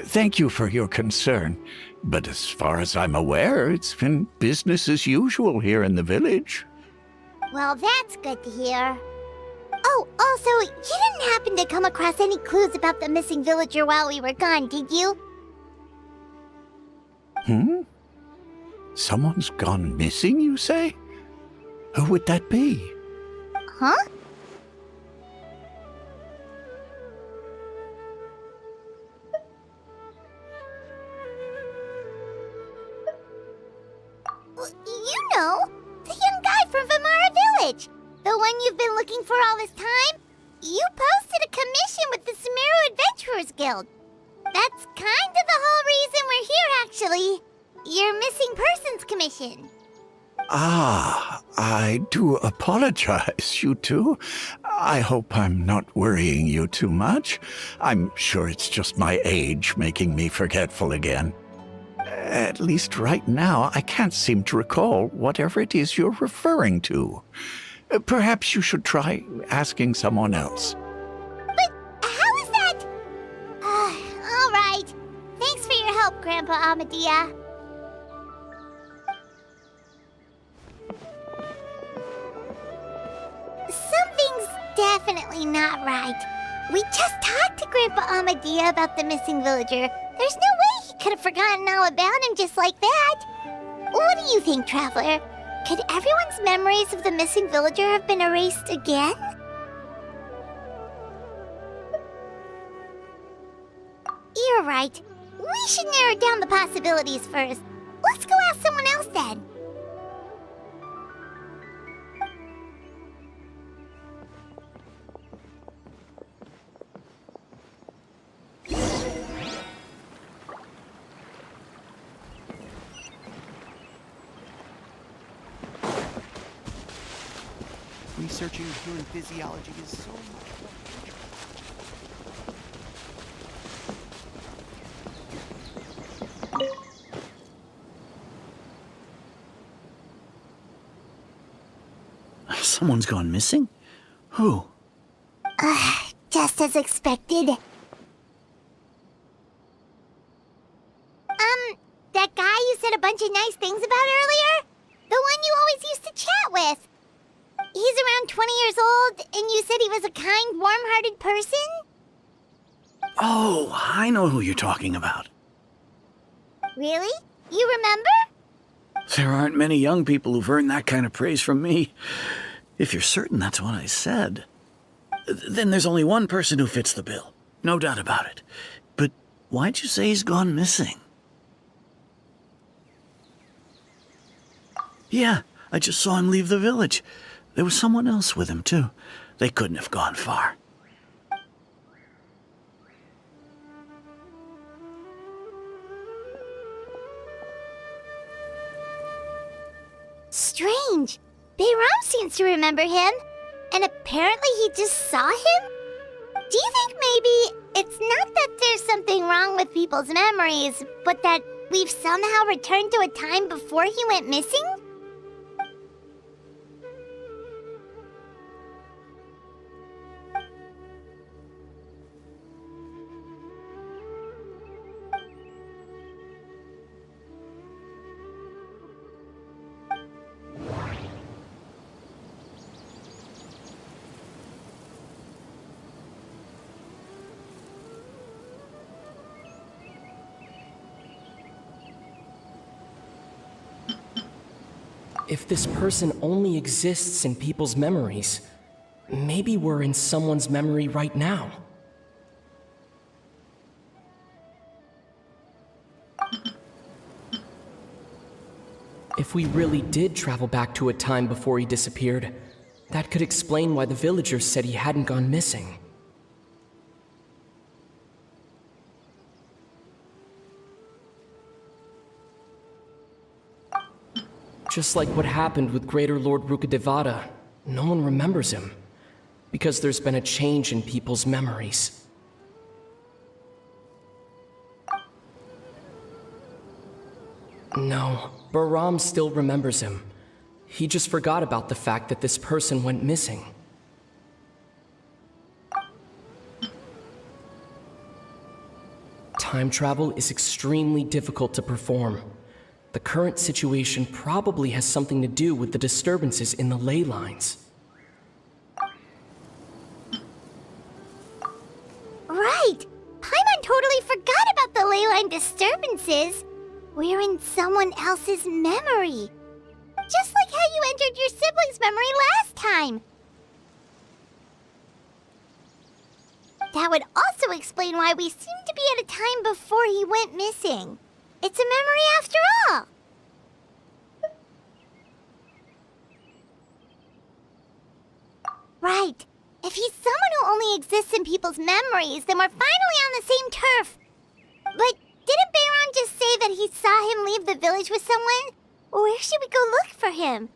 Thank you for your concern, but as far as I'm aware, it's been business as usual here in the village. Well, that's good to hear. Oh, also, you didn't happen to come across any clues about the missing villager while we were gone, did you? Someone's gone missing, you say? Who would that be? Huh? You know, the young guy from Vimara Village. The one you've been looking for all this time. You posted a commission with the Sumeru Adventurers Guild. That's kind of the whole reason we're here, actually. Your missing persons commission. Ah, I do apologize, you two. I hope I'm not worrying you too much. I'm sure it's just my age making me forgetful again. At least right now, I can't seem to recall whatever it is you're referring to. Perhaps you should try asking someone else. But how is that? All right. Thanks for your help, Grandpa Amadea. Something's definitely not right. We just talked to Grandpa Amadea about the missing villager. There's no way he could have forgotten all about him just like that. What do you think, Traveler? Could everyone's memories of the missing villager have been erased again? You're right. We should narrow down the possibilities first. Let's go ask someone else then. Researching human physiology is so much fun. Someone's gone missing? Who? Just as expected. That guy you said a bunch of nice things about earlier? The one you always used to chat with. He's around 20 years old, and you said he was a kind, warm-hearted person? Oh, I know who you're talking about. Really? You remember? There aren't many young people who've earned that kind of praise from me. If you're certain that's what I said, then there's only one person who fits the bill. No doubt about it. But why'd you say he's gone missing? Yeah, I just saw him leave the village. There was someone else with him, too. They couldn't have gone far. Bayram seems to remember him, and apparently he just saw him? Do you think maybe it's not that there's something wrong with people's memories, but that we've somehow returned to a time before he went missing? If this person only exists in people's memories, maybe we're in someone's memory right now. If we really did travel back to a time before he disappeared, that could explain why the villagers said he hadn't gone missing. Just like what happened with Greater Lord Rukkhadevata, no one remembers him, because there's been a change in people's memories. No, Bahram still remembers him. He just forgot about the fact that this person went missing. Time travel is extremely difficult to perform. The current situation probably has something to do with the disturbances in the ley lines. Right! Paimon totally forgot about the ley line disturbances. We're in someone else's memory. Just like how you entered your sibling's memory last time. That would also explain why we seem to be at a time before he went missing. It's a memory after all. Right. If he's someone who only exists in people's memories, then we're finally on the same turf. But didn't Bayram just say that he saw him leave the village with someone? Where should we go look for him?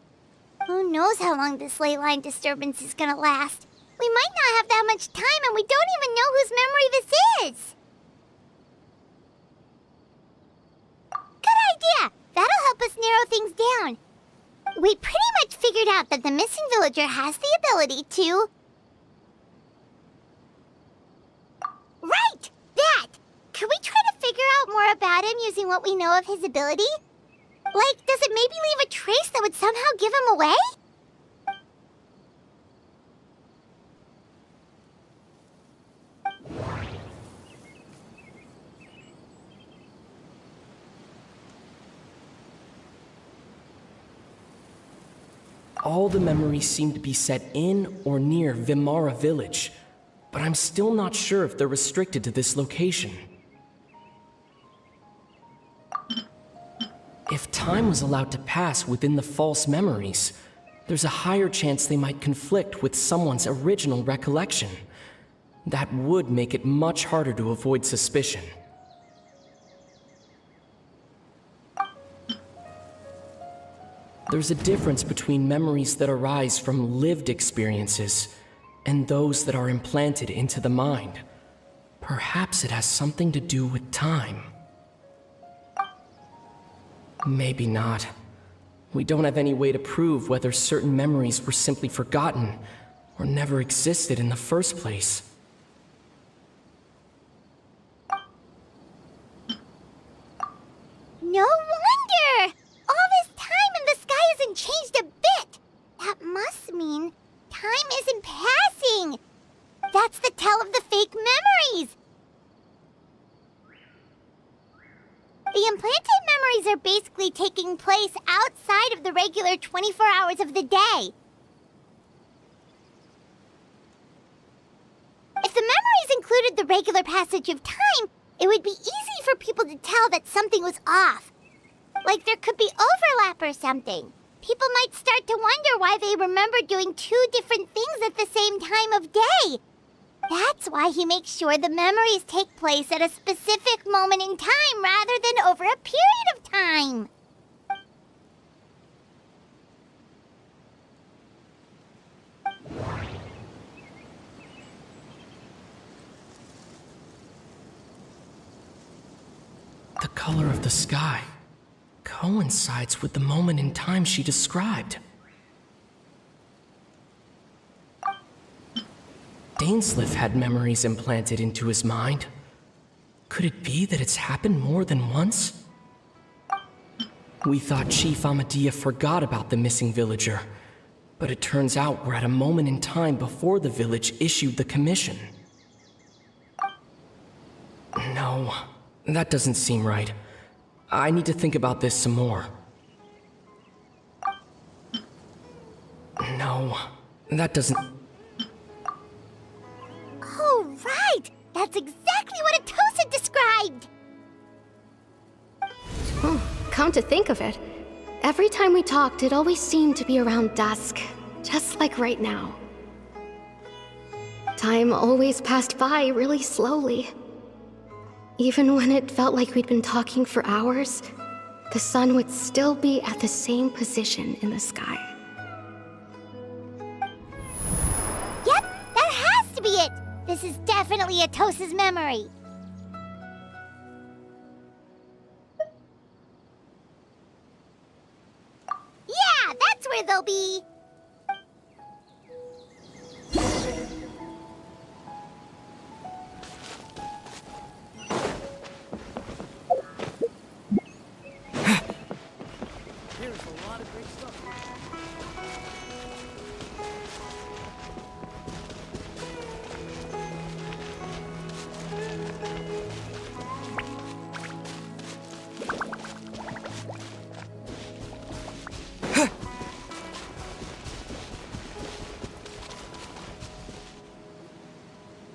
Who knows how long this ley line disturbance is gonna last? We might not have that much time, and we don't even know whose memory this is. Good idea! That'll help us narrow things down. We pretty much figured out that the missing villager has the ability to... Right! That! Could we try to figure out more about him using what we know of his ability? Like, does it maybe leave a trace that would somehow give him away? All the memories seem to be set in or near Vimara village, but I'm still not sure if they're restricted to this location. If time was allowed to pass within the false memories, there's a higher chance they might conflict with someone's original recollection. That would make it much harder to avoid suspicion. There's a difference between memories that arise from lived experiences and those that are implanted into the mind. Perhaps it has something to do with time. Maybe not. We don't have any way to prove whether certain memories were simply forgotten or never existed in the first place. No wonder! All this time and the sky hasn't changed a bit! That must mean time isn't passing! That's the tell of the fake memories! The implanted memories are basically taking place outside of the regular 24 hours of the day. If the memories included the regular passage of time, it would be easy for people to tell that something was off. Like there could be overlap or something. People might start to wonder why they remember doing two different things at the same time of day. That's why he makes sure the memories take place at a specific moment in time rather than over a period of time. color of the sky coincides with the moment in time she described. Dainsleif had memories implanted into his mind. Could it be that it's happened more than once? We thought Chief Amadea forgot about the missing villager, but it turns out we're at a moment in time before the village issued the commission. No, that doesn't seem right. I need to think about this some more. No, that doesn't... Oh, right! That's exactly what Atosa described! Come to think of it, every time we talked, it always seemed to be around dusk, just like right now. Time always passed by really slowly. Even when it felt like we'd been talking for hours, the sun would still be at the same position in the sky. Yep, that has to be it! This is definitely Atosa's memory. Yeah, that's where they'll be!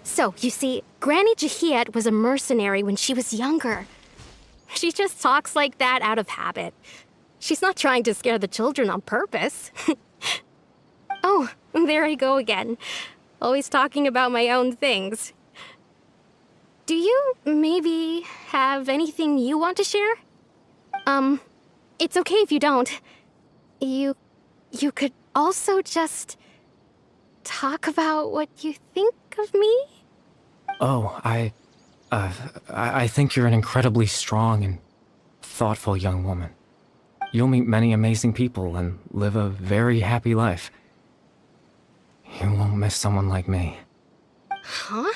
So, you see, Granny Jahiet was a mercenary when she was younger. She just talks like that out of habit. She's not trying to scare the children on purpose. Oh, there I go again. Always talking about my own things. Do you maybe have anything you want to share? It's okay if you don't. You could also just talk about what you think of me? Oh, I think you're an incredibly strong and thoughtful young woman. You'll meet many amazing people and live a very happy life. You won't miss someone like me. Huh?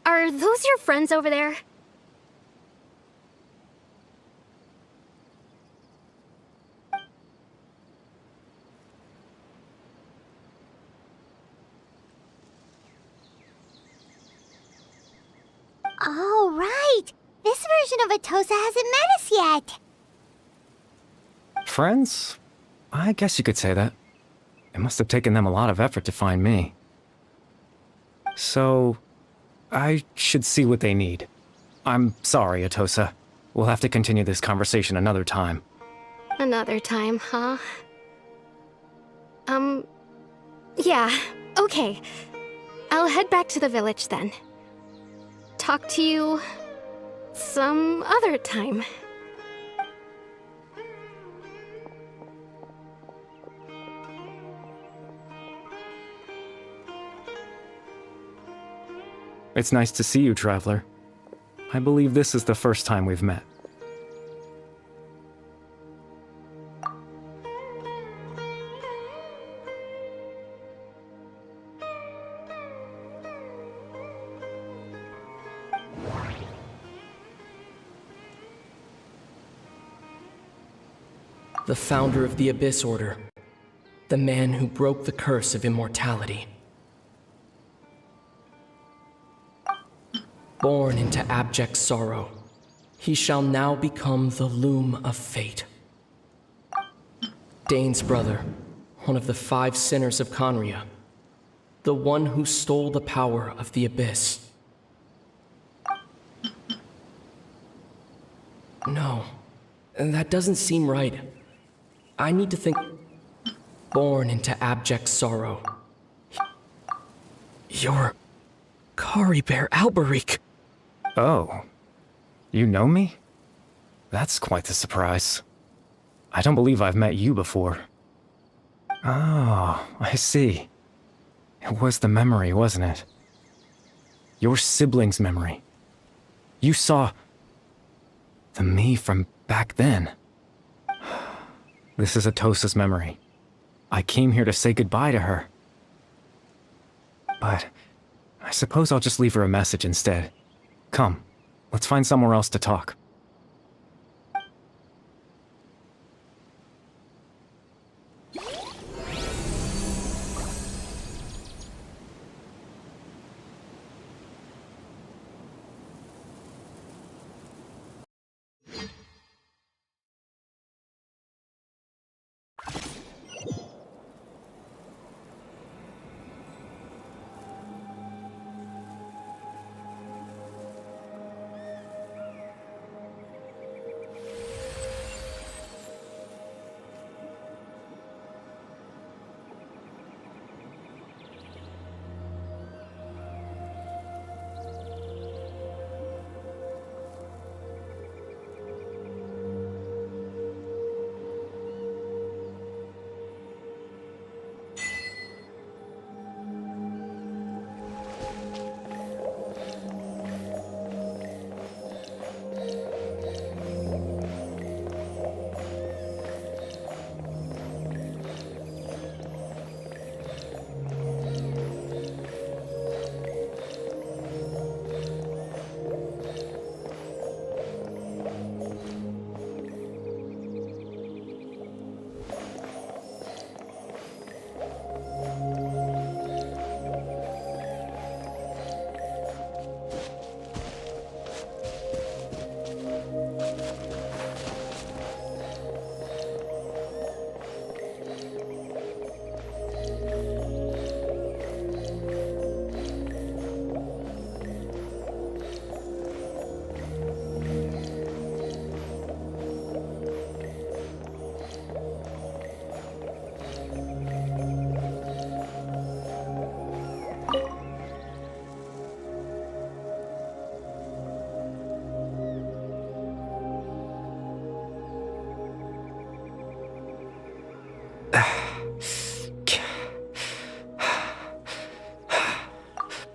Are those your friends over there? Oh, right! This version of Atosa hasn't met us yet! Friends? I guess you could say that. It must have taken them a lot of effort to find me. So, I should see what they need. I'm sorry, Atosa. We'll have to continue this conversation another time. Another time, huh? Yeah, okay. I'll head back to the village then. Talk to you some other time. It's nice to see you, Traveler. I believe this is the first time we've met. The founder of the Abyss Order. The man who broke the curse of immortality. Born into abject sorrow, he shall now become the loom of fate. Dane's brother, one of the 5 sinners of Conria. The one who stole the power of the Abyss. No, that doesn't seem right. I need to think... Born into abject sorrow. You're... Kari Bear Alberic. Oh. You know me? That's quite the surprise. I don't believe I've met you before. Oh, I see. It was the memory, wasn't it? Your sibling's memory. You saw... The me from back then. This is Atosa's memory. I came here to say goodbye to her. But I suppose I'll just leave her a message instead. Come, let's find somewhere else to talk.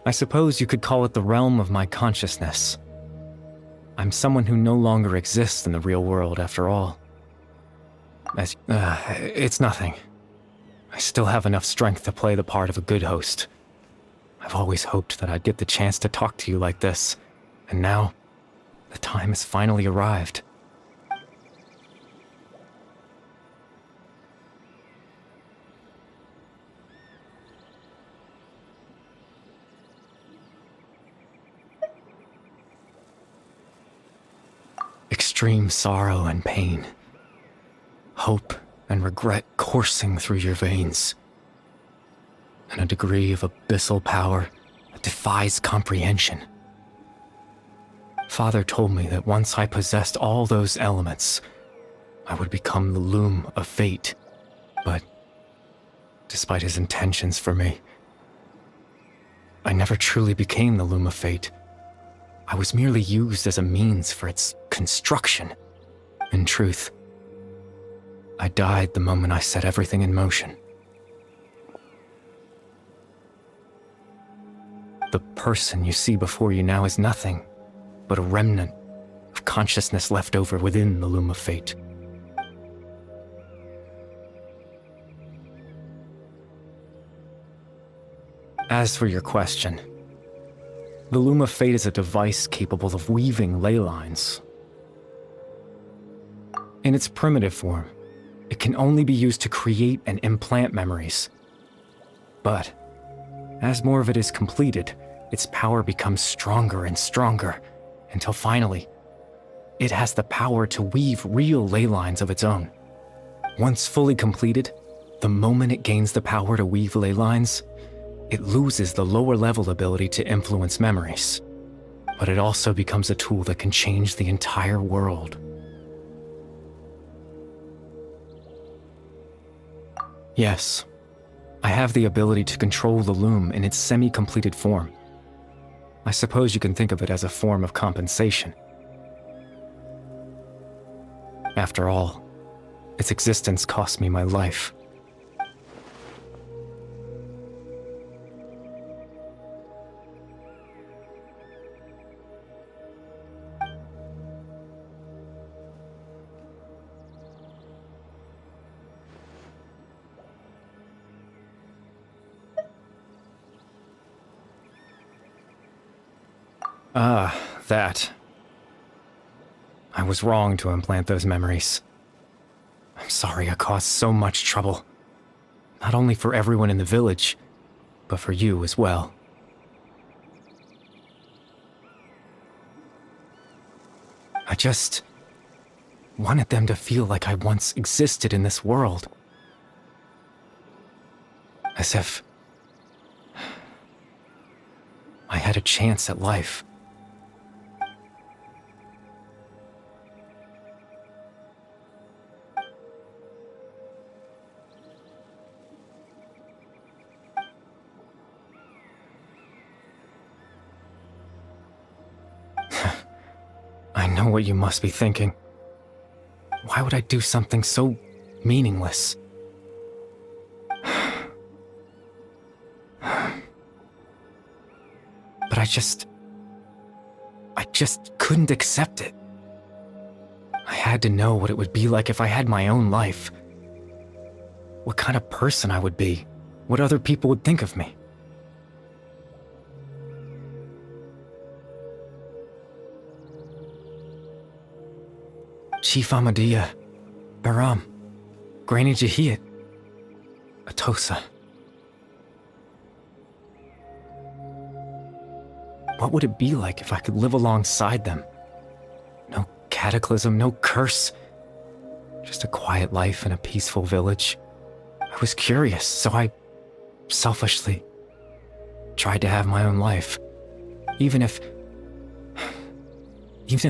I suppose you could call it the realm of my consciousness. I'm someone who no longer exists in the real world, after all. It's nothing. I still have enough strength to play the part of a good host. I've always hoped that I'd get the chance to talk to you like this, and now, the time has finally arrived. Extreme sorrow and pain, hope and regret coursing through your veins, and a degree of abyssal power that defies comprehension. Father told me that once I possessed all those elements, I would become the loom of fate, but despite his intentions for me, I never truly became the loom of fate. I was merely used as a means for its construction. In truth, I died the moment I set everything in motion. The person you see before you now is nothing but a remnant of consciousness left over within the loom of fate. As for your question, the Loom of Fate is a device capable of weaving ley lines. In its primitive form, it can only be used to create and implant memories. But, as more of it is completed, its power becomes stronger and stronger, until finally, it has the power to weave real ley lines of its own. Once fully completed, the moment it gains the power to weave ley lines, it loses the lower level ability to influence memories, but it also becomes a tool that can change the entire world. Yes, I have the ability to control the loom in its semi-completed form. I suppose you can think of it as a form of compensation. After all, its existence cost me my life. That. I was wrong to implant those memories. I'm sorry I caused so much trouble. Not only for everyone in the village, but for you as well. I just wanted them to feel like I once existed in this world. As if I had a chance at life. I know what you must be thinking. Why would I do something so meaningless? But I just couldn't accept it. I had to know what it would be like if I had my own life. What kind of person I would be. What other people would think of me. Chief Ahmadiyya, Baram, Granny Jahiyat, Atosa. What would it be like if I could live alongside them? No cataclysm, no curse. Just a quiet life in a peaceful village. I was curious, so I selfishly tried to have my own life. Even if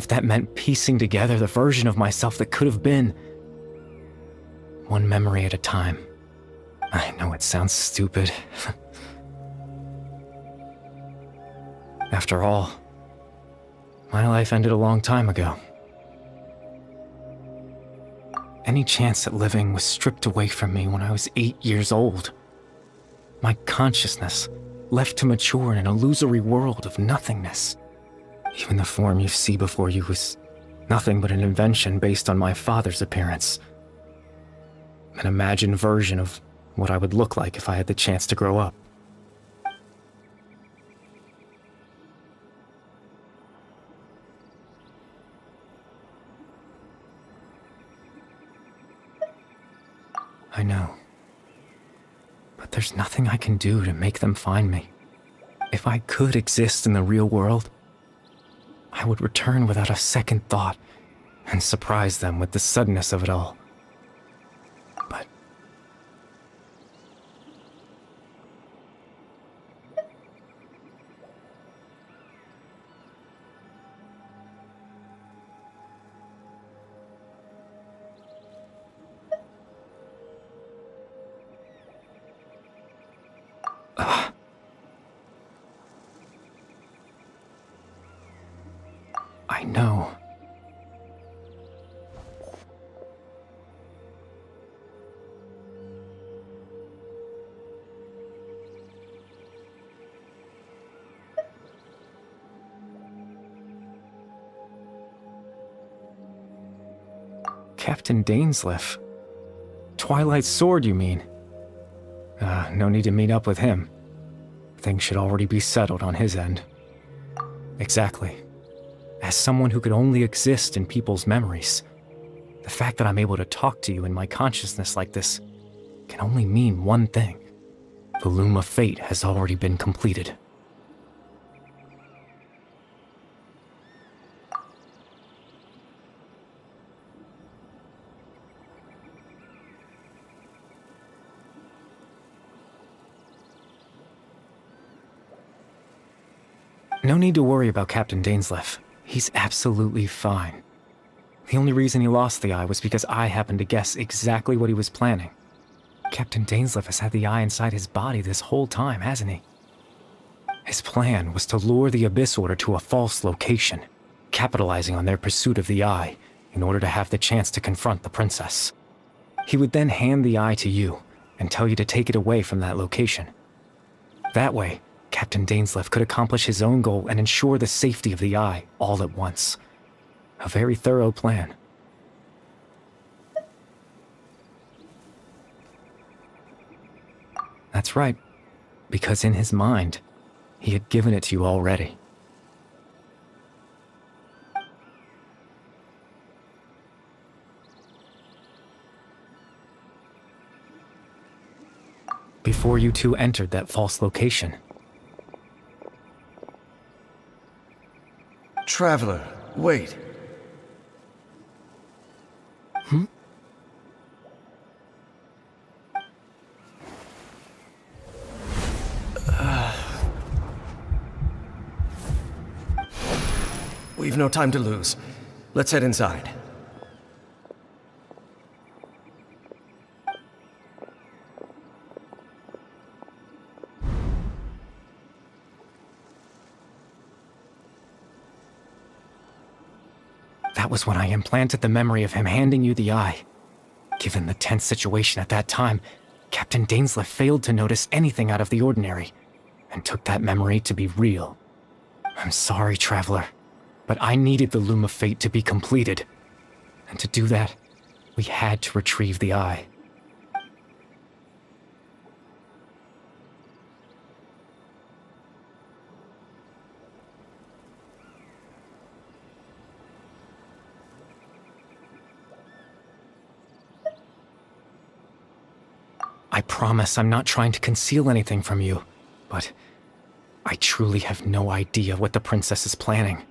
that meant piecing together the version of myself that could have been. One memory at a time. I know it sounds stupid. After all, my life ended a long time ago. Any chance at living was stripped away from me when I was 8 years old. My consciousness left to mature in an illusory world of nothingness. Even the form you see before you was nothing but an invention based on my father's appearance. An imagined version of what I would look like if I had the chance to grow up. I know. But there's nothing I can do to make them find me. If I could exist in the real world, I would return without a second thought and surprise them with the suddenness of it all. But I know. Captain Dainsleif. Twilight's sword, you mean? No need to meet up with him. Things should already be settled on his end. Exactly. As someone who could only exist in people's memories, the fact that I'm able to talk to you in my consciousness like this can only mean one thing. The loom of fate has already been completed. No need to worry about Captain Dainsleif. He's absolutely fine. The only reason he lost the eye was because I happened to guess exactly what he was planning. Captain Dainsleif has had the eye inside his body this whole time, hasn't he? His plan was to lure the Abyss Order to a false location, capitalizing on their pursuit of the eye in order to have the chance to confront the princess. He would then hand the eye to you and tell you to take it away from that location. That way, Captain Dainsleif could accomplish his own goal and ensure the safety of the eye all at once. A very thorough plan. That's right, because in his mind, he had given it to you already. before you two entered that false location. Traveler, wait. We've no time to lose. Let's head inside. That was when I implanted the memory of him handing you the eye. Given the tense situation at that time, Captain Dainsleif failed to notice anything out of the ordinary, and took that memory to be real. I'm sorry, Traveler, but I needed the Loom of Fate to be completed. And to do that, we had to retrieve the eye. I promise I'm not trying to conceal anything from you, but I truly have no idea what the princess is planning.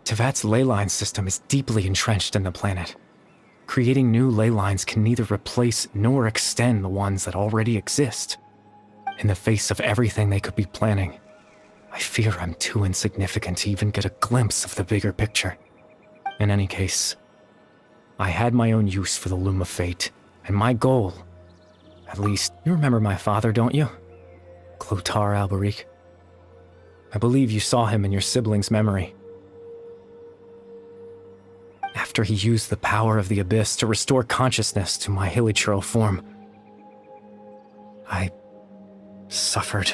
Tevat's ley line system is deeply entrenched in the planet. Creating new ley lines can neither replace nor extend the ones that already exist. In the face of everything they could be planning, I fear I'm too insignificant to even get a glimpse of the bigger picture. In any case, I had my own use for the Loom of Fate, and my goal, at least, you remember my father, don't you? Clotar Alberic. I believe you saw him in your sibling's memory. After he used the power of the Abyss to restore consciousness to my hilichurl form, I suffered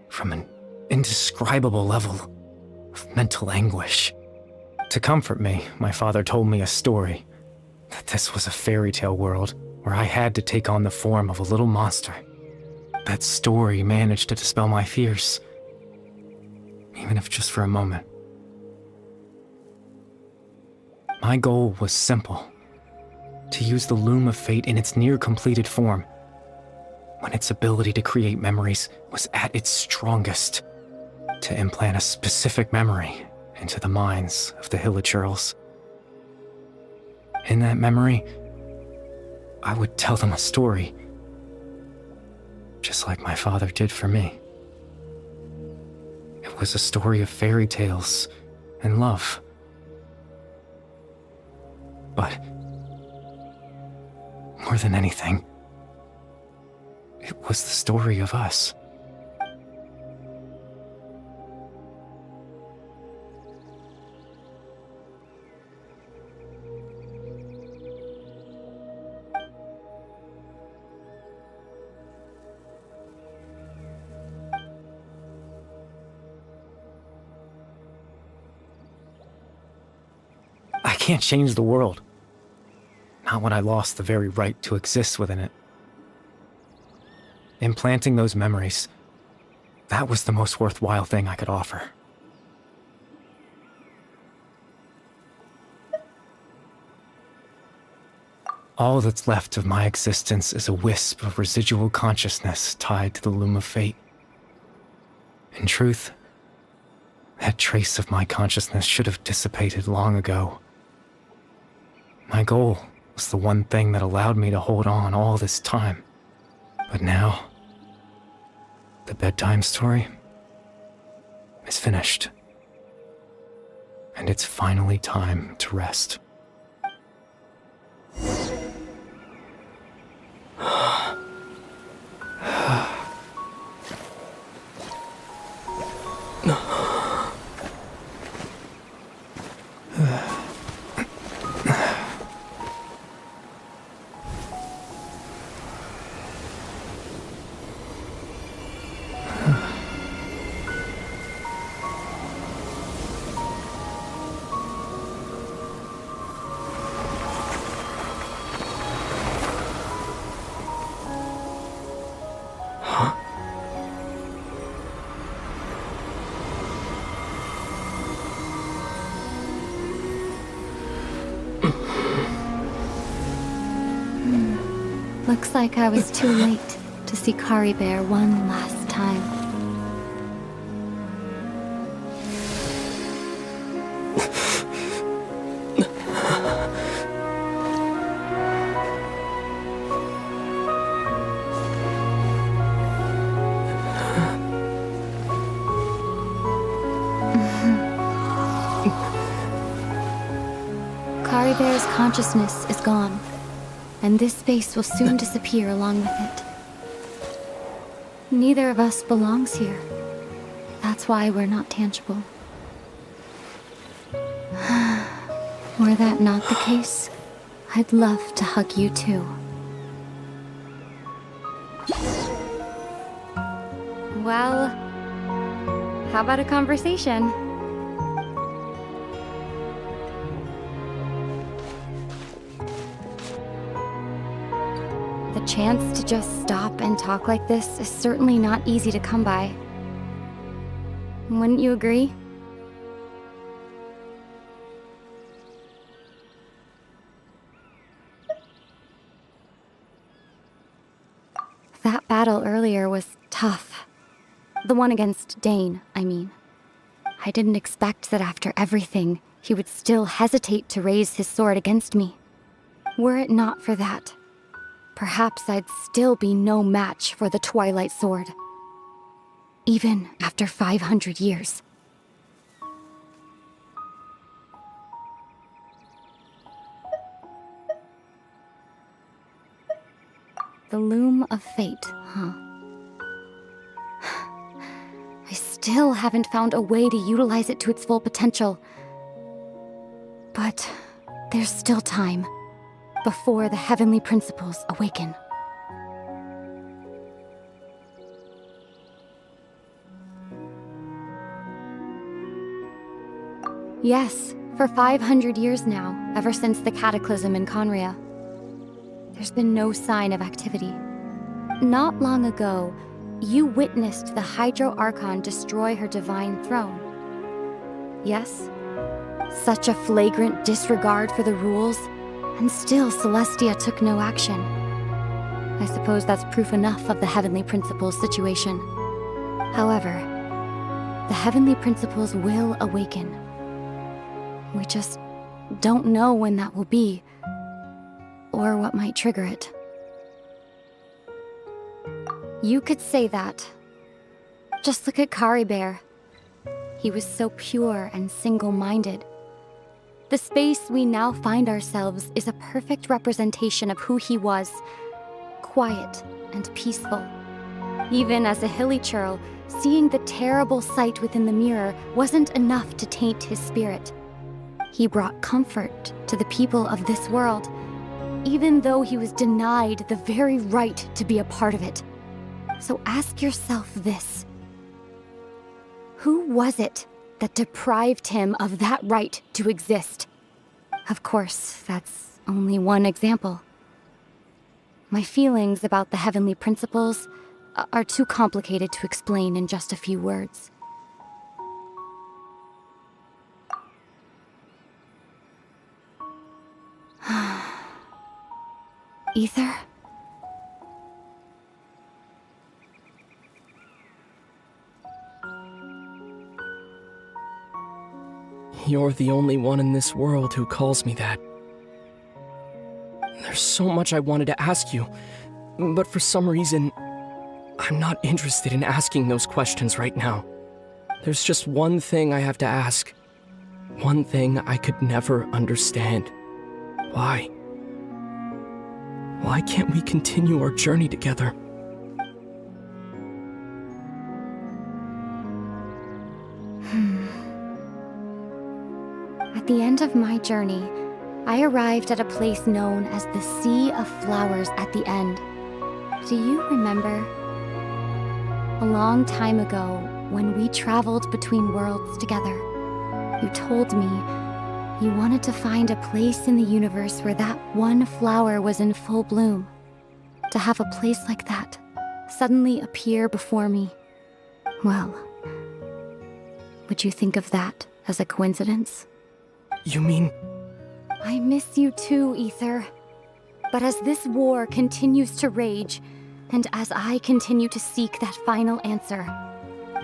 from an indescribable level of mental anguish. To comfort me, my father told me a story, that this was a fairy tale world where I had to take on the form of a little monster. That story managed to dispel my fears, even if just for a moment. My goal was simple: to use the Loom of Fate in its near-completed form, when its ability to create memories was at its strongest, to implant a specific memory into the minds of the hilichurls. In that memory, I would tell them a story, just like my father did for me. It was a story of fairy tales and love. But more than anything, it was the story of us. I can't change the world. Not when I lost the very right to exist within it. Implanting those memories, that was the most worthwhile thing I could offer. All that's left of my existence is a wisp of residual consciousness tied to the Loom of Fate. In truth, that trace of my consciousness should have dissipated long ago. My goal was the one thing that allowed me to hold on all this time. But now, the bedtime story is finished. And it's finally time to rest. Looks like I was too late. to see Kari Bear one last time. Kari Bear's consciousness is gone, and this space will soon disappear along with it. Neither of us belongs here. That's why we're not tangible. Were that not the case, I'd love to hug you too. Well, how about a conversation? The chance to just stop and talk like this is certainly not easy to come by. Wouldn't you agree? That battle earlier was tough. The one against Dane, I mean. I didn't expect that after everything, he would still hesitate to raise his sword against me. Were it not for that, perhaps I'd still be no match for the Twilight Sword. Even after 500 years. The Loom of Fate, huh? I still haven't found a way to utilize it to its full potential. But there's still time before the heavenly principles awaken. Yes, for 500 years now, ever since the cataclysm in Conria, there's been no sign of activity. Not long ago, you witnessed the Hydro Archon destroy her divine throne. Yes? Such a flagrant disregard for the rules, and still Celestia took no action. I suppose that's proof enough of the Heavenly Principles situation. However, the Heavenly Principles will awaken. We just don't know when that will be, or what might trigger it. You could say that. Just look at Kari Bear. He was so pure and single-minded. The space we now find ourselves is a perfect representation of who he was. Quiet and peaceful. Even as a hilly churl, seeing the terrible sight within the mirror wasn't enough to taint his spirit. He brought comfort to the people of this world, even though he was denied the very right to be a part of it. So ask yourself this. Who was it that deprived him of that right to exist? Of course, that's only one example. My feelings about the Heavenly Principles are too complicated to explain in just a few words. Ether? You're the only one in this world who calls me that. There's so much I wanted to ask you, but for some reason, I'm not interested in asking those questions right now. There's just one thing I have to ask. One thing I could never understand. Why? Why can't we continue our journey together? At the end of my journey, I arrived at a place known as the Sea of Flowers at the end. Do you remember? A long time ago, when we traveled between worlds together, you told me you wanted to find a place in the universe where that one flower was in full bloom. To have a place like that suddenly appear before me. Well, would you think of that as a coincidence? You mean... I miss you too, Ether. But as this war continues to rage, And as I continue to seek that final answer,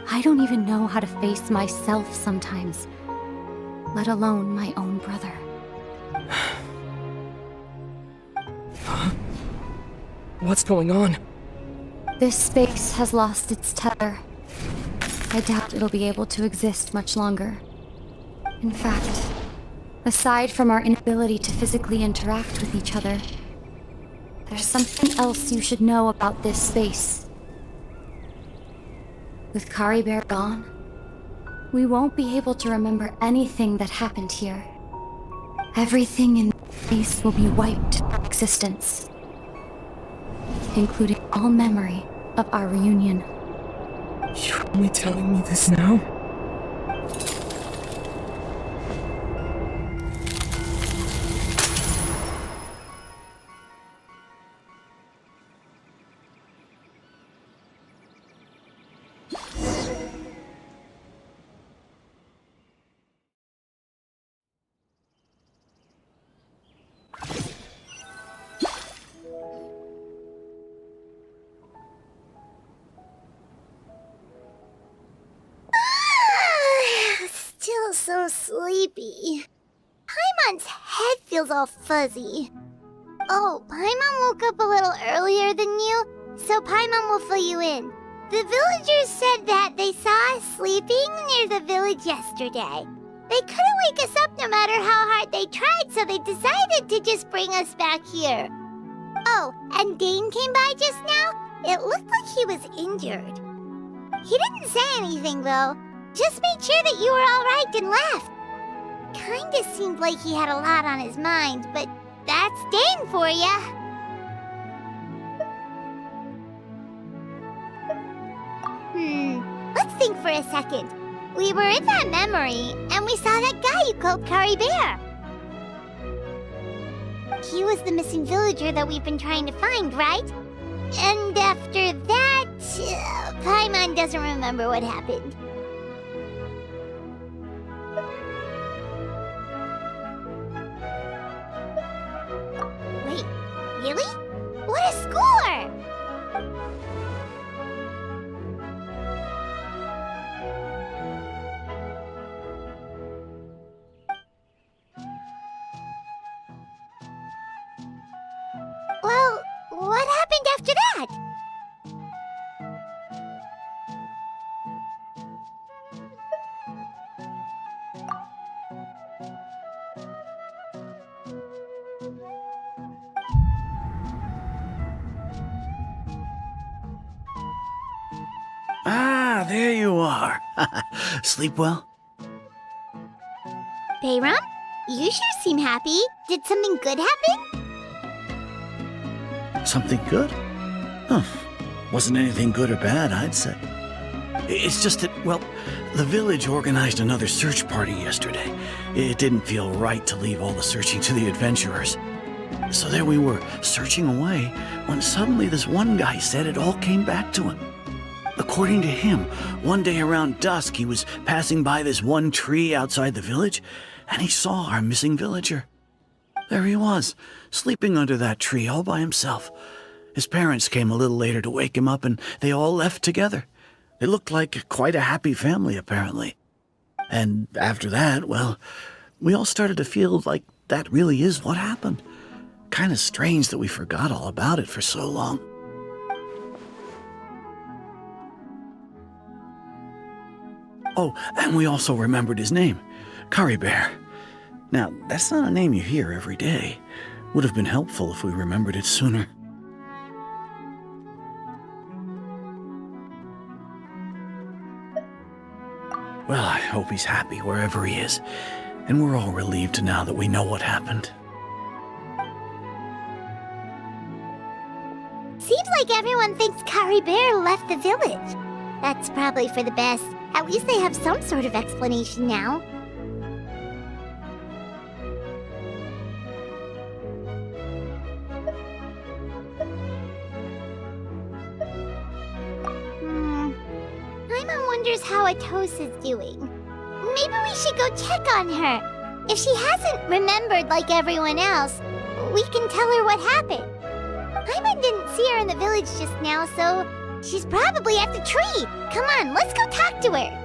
I don't even know how to face myself sometimes, let alone my own brother. What's going on? This space has lost its tether. I doubt it'll be able to exist much longer. In fact, aside from our inability to physically interact with each other, there's something else you should know about this space. With Kari Bear gone, we won't be able to remember anything that happened here. Everything in this space will be wiped from existence, including all memory of our reunion. You're only telling me this now? Still so sleepy. Paimon's head feels all fuzzy. Oh, Paimon woke up a little earlier than you, so Paimon will fill you in. The villagers said that they saw us sleeping near the village yesterday. They couldn't wake us up no matter how hard they tried, so they decided to just bring us back here. Oh, and Dane came by just now. It looked like he was injured. He didn't say anything, though. Just made sure that you were alright and left. Kinda seemed like he had a lot on his mind, but that's Dane for ya. Let's think for a second. We were in that memory, and we saw that guy you called Kari Bear. He was the missing villager that we've been trying to find, right? And after that, Paimon doesn't remember what happened. Wait, really? What a score! Well, what happened after that? Ah, there you are. Sleep well? Bayram, you sure seem happy. Did something good happen? Something good? Huh. Wasn't anything good or bad, I'd say. It's just that, well, the village organized another search party yesterday. It didn't feel right to leave all the searching to the adventurers. So there we were, searching away, when suddenly this one guy said it all came back to him. According to him, one day around dusk he was passing by this one tree outside the village, and he saw our missing villager. There he was, sleeping under that tree all by himself. His parents came a little later to wake him up, and they all left together. They looked like quite a happy family, apparently. And after that, well, we all started to feel like that really is what happened. Kind of strange that we forgot all about it for so long. Oh, and we also remembered his name, Kari Bear. Now, that's not a name you hear every day. Would have been helpful if we remembered it sooner. Well, I hope he's happy wherever he is, and we're all relieved now that we know what happened. Seems like everyone thinks Kari Bear left the village. That's probably for the best. At least they have some sort of explanation now. Paimon wonders how Atosa's doing. Maybe we should go check on her. If she hasn't remembered like everyone else, we can tell her what happened. Paimon didn't see her in the village just now, so she's probably at the tree. Come on, let's go talk to her.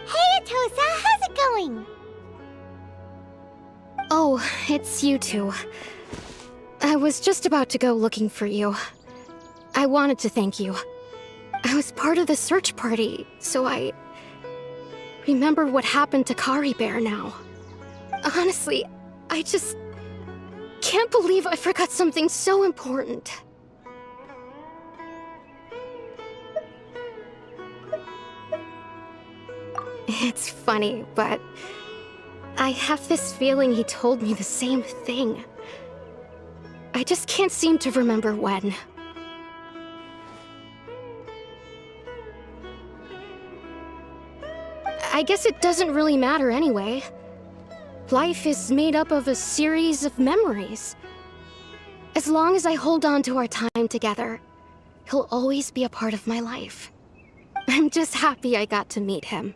Hey, Atosa, how's it going? Oh, it's you two. I was just about to go looking for you. I wanted to thank you. I was part of the search party, so I remember what happened to Kari Bear now. Honestly, I just can't believe I forgot something so important. It's funny, but I have this feeling he told me the same thing. I just can't seem to remember when. I guess it doesn't really matter anyway. Life is made up of a series of memories. As long as I hold on to our time together, he'll always be a part of my life. I'm just happy I got to meet him.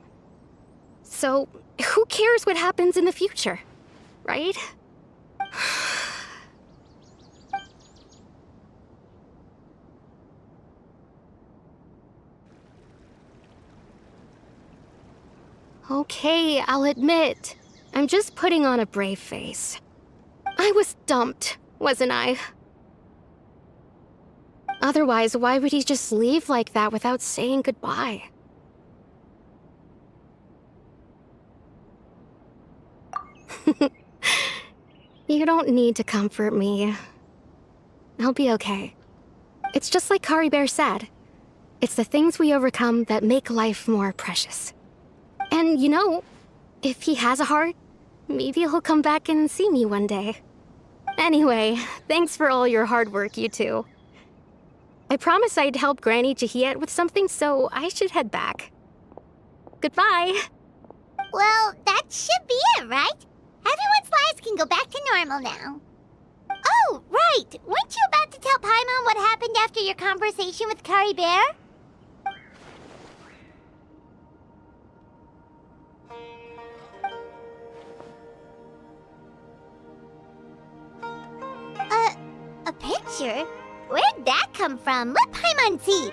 So, who cares what happens in the future, right? Okay, I'll admit, I'm just putting on a brave face. I was dumped, wasn't I? Otherwise, why would he just leave like that without saying goodbye? You don't need to comfort me. I'll be okay. It's just like Kari Bear said. It's the things we overcome that make life more precious. And you know, if he has a heart, maybe he'll come back and see me one day. Anyway, thanks for all your hard work, you two. I promised I'd help Granny Jahiet with something, so I should head back. Goodbye! Well, that should be it, right? Everyone's lives can go back to normal now. Oh, right! Weren't you about to tell Paimon what happened after your conversation with Kari Bear? A picture? Where'd that come from? Let Paimon see!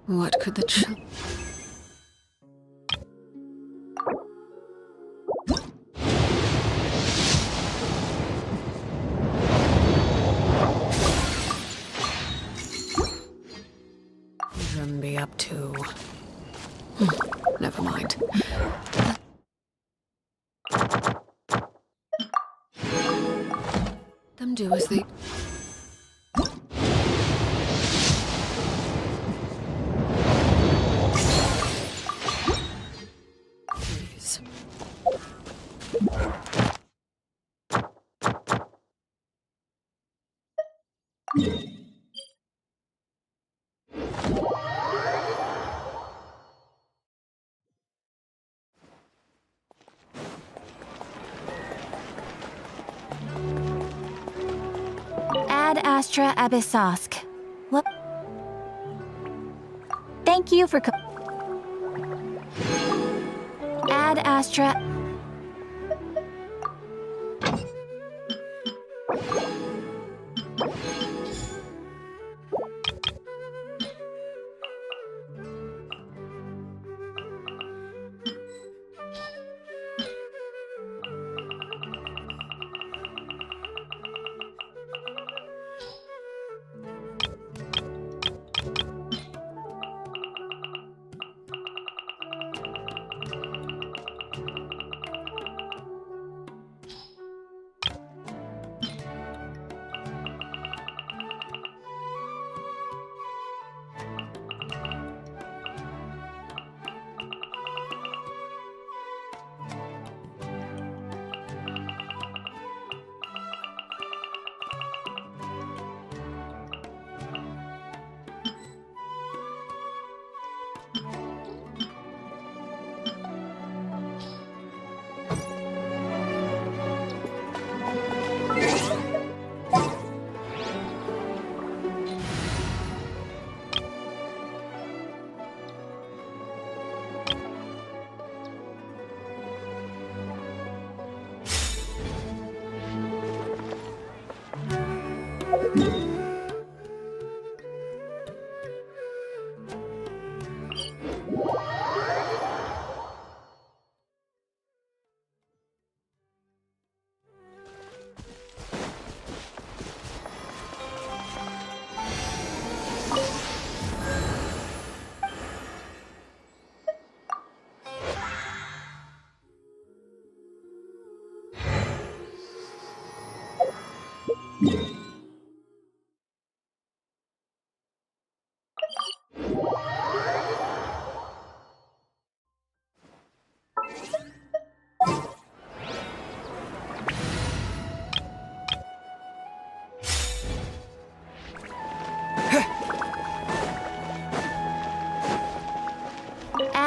What could the children be up to? Never mind. Them do as they... yours. Ad Astra Abyssosk. What? Thank you for Ad Astra.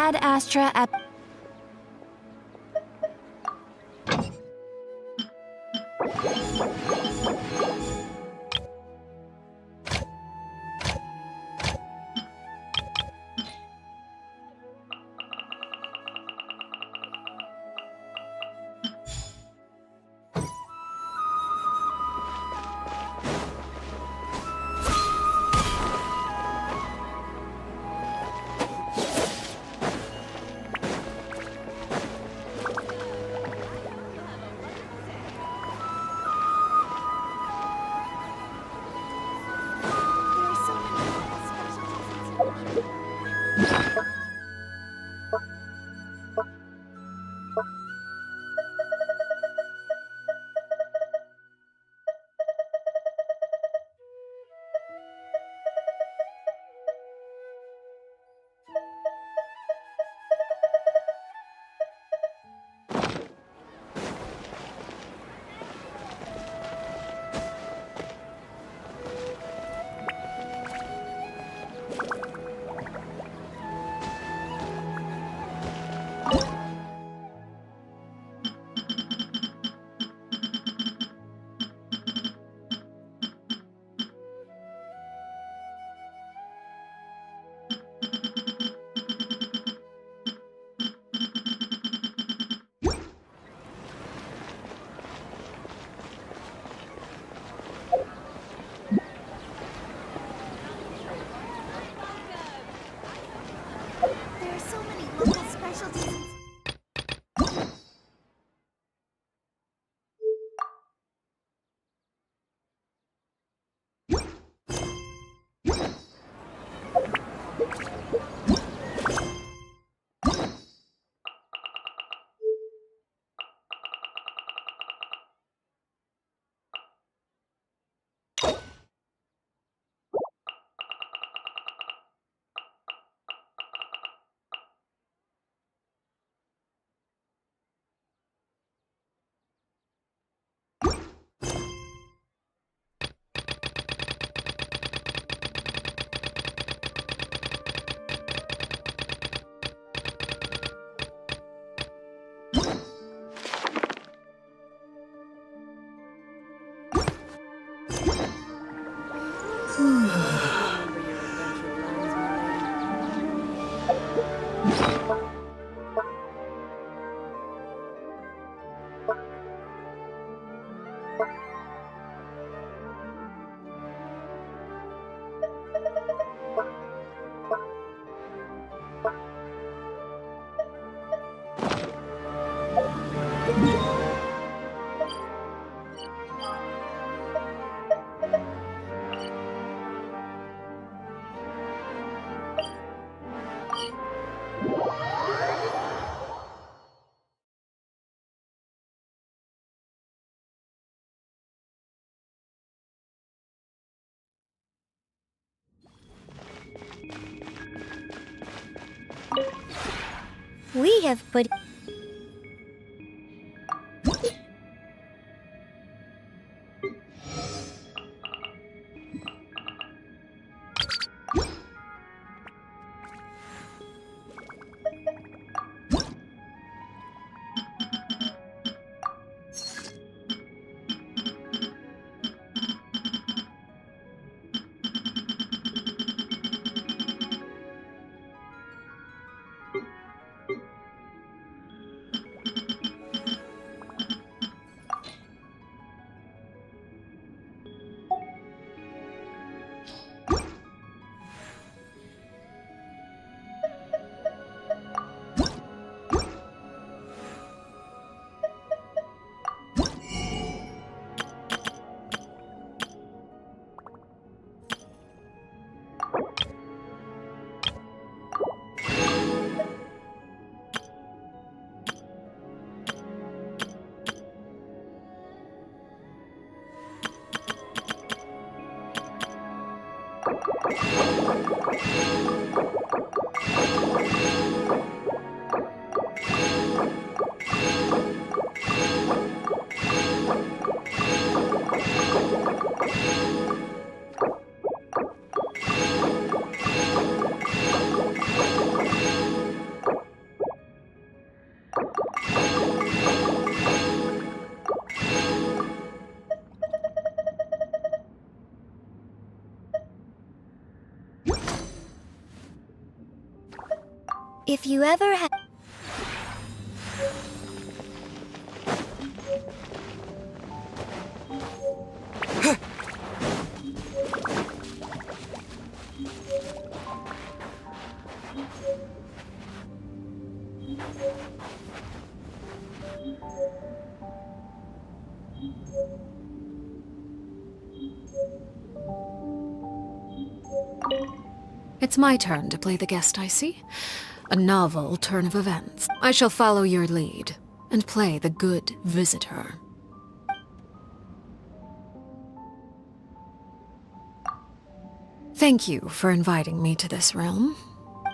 Ad Astra Ab. We have put... If you ever had... It's my turn to play the guest, I see. A novel turn of events. I shall follow your lead and play the good visitor. Thank you for inviting me to this realm.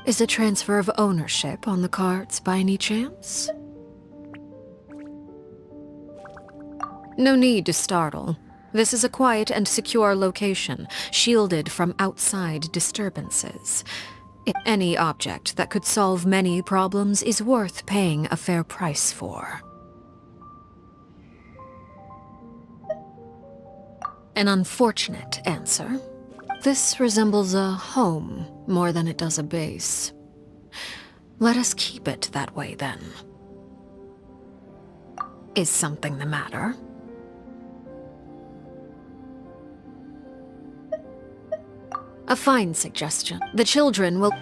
Is a transfer of ownership on the cards by any chance? No need to startle. This is a quiet and secure location, shielded from outside disturbances. Any object that could solve many problems is worth paying a fair price for. An unfortunate answer. This resembles a home more than it does a base. Let us keep it that way, then. Is something the matter? A fine suggestion. The children will...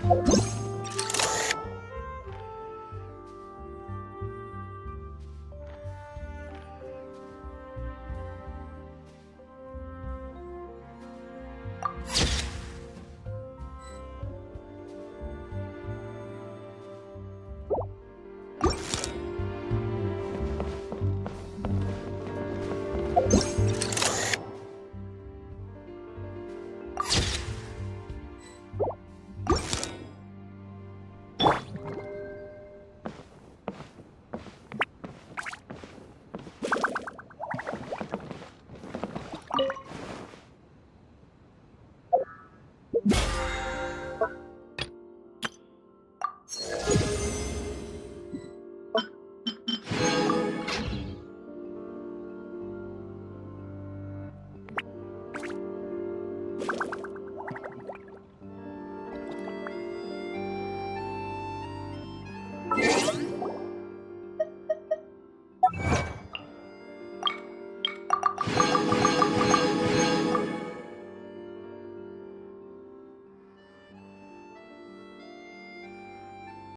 Bye.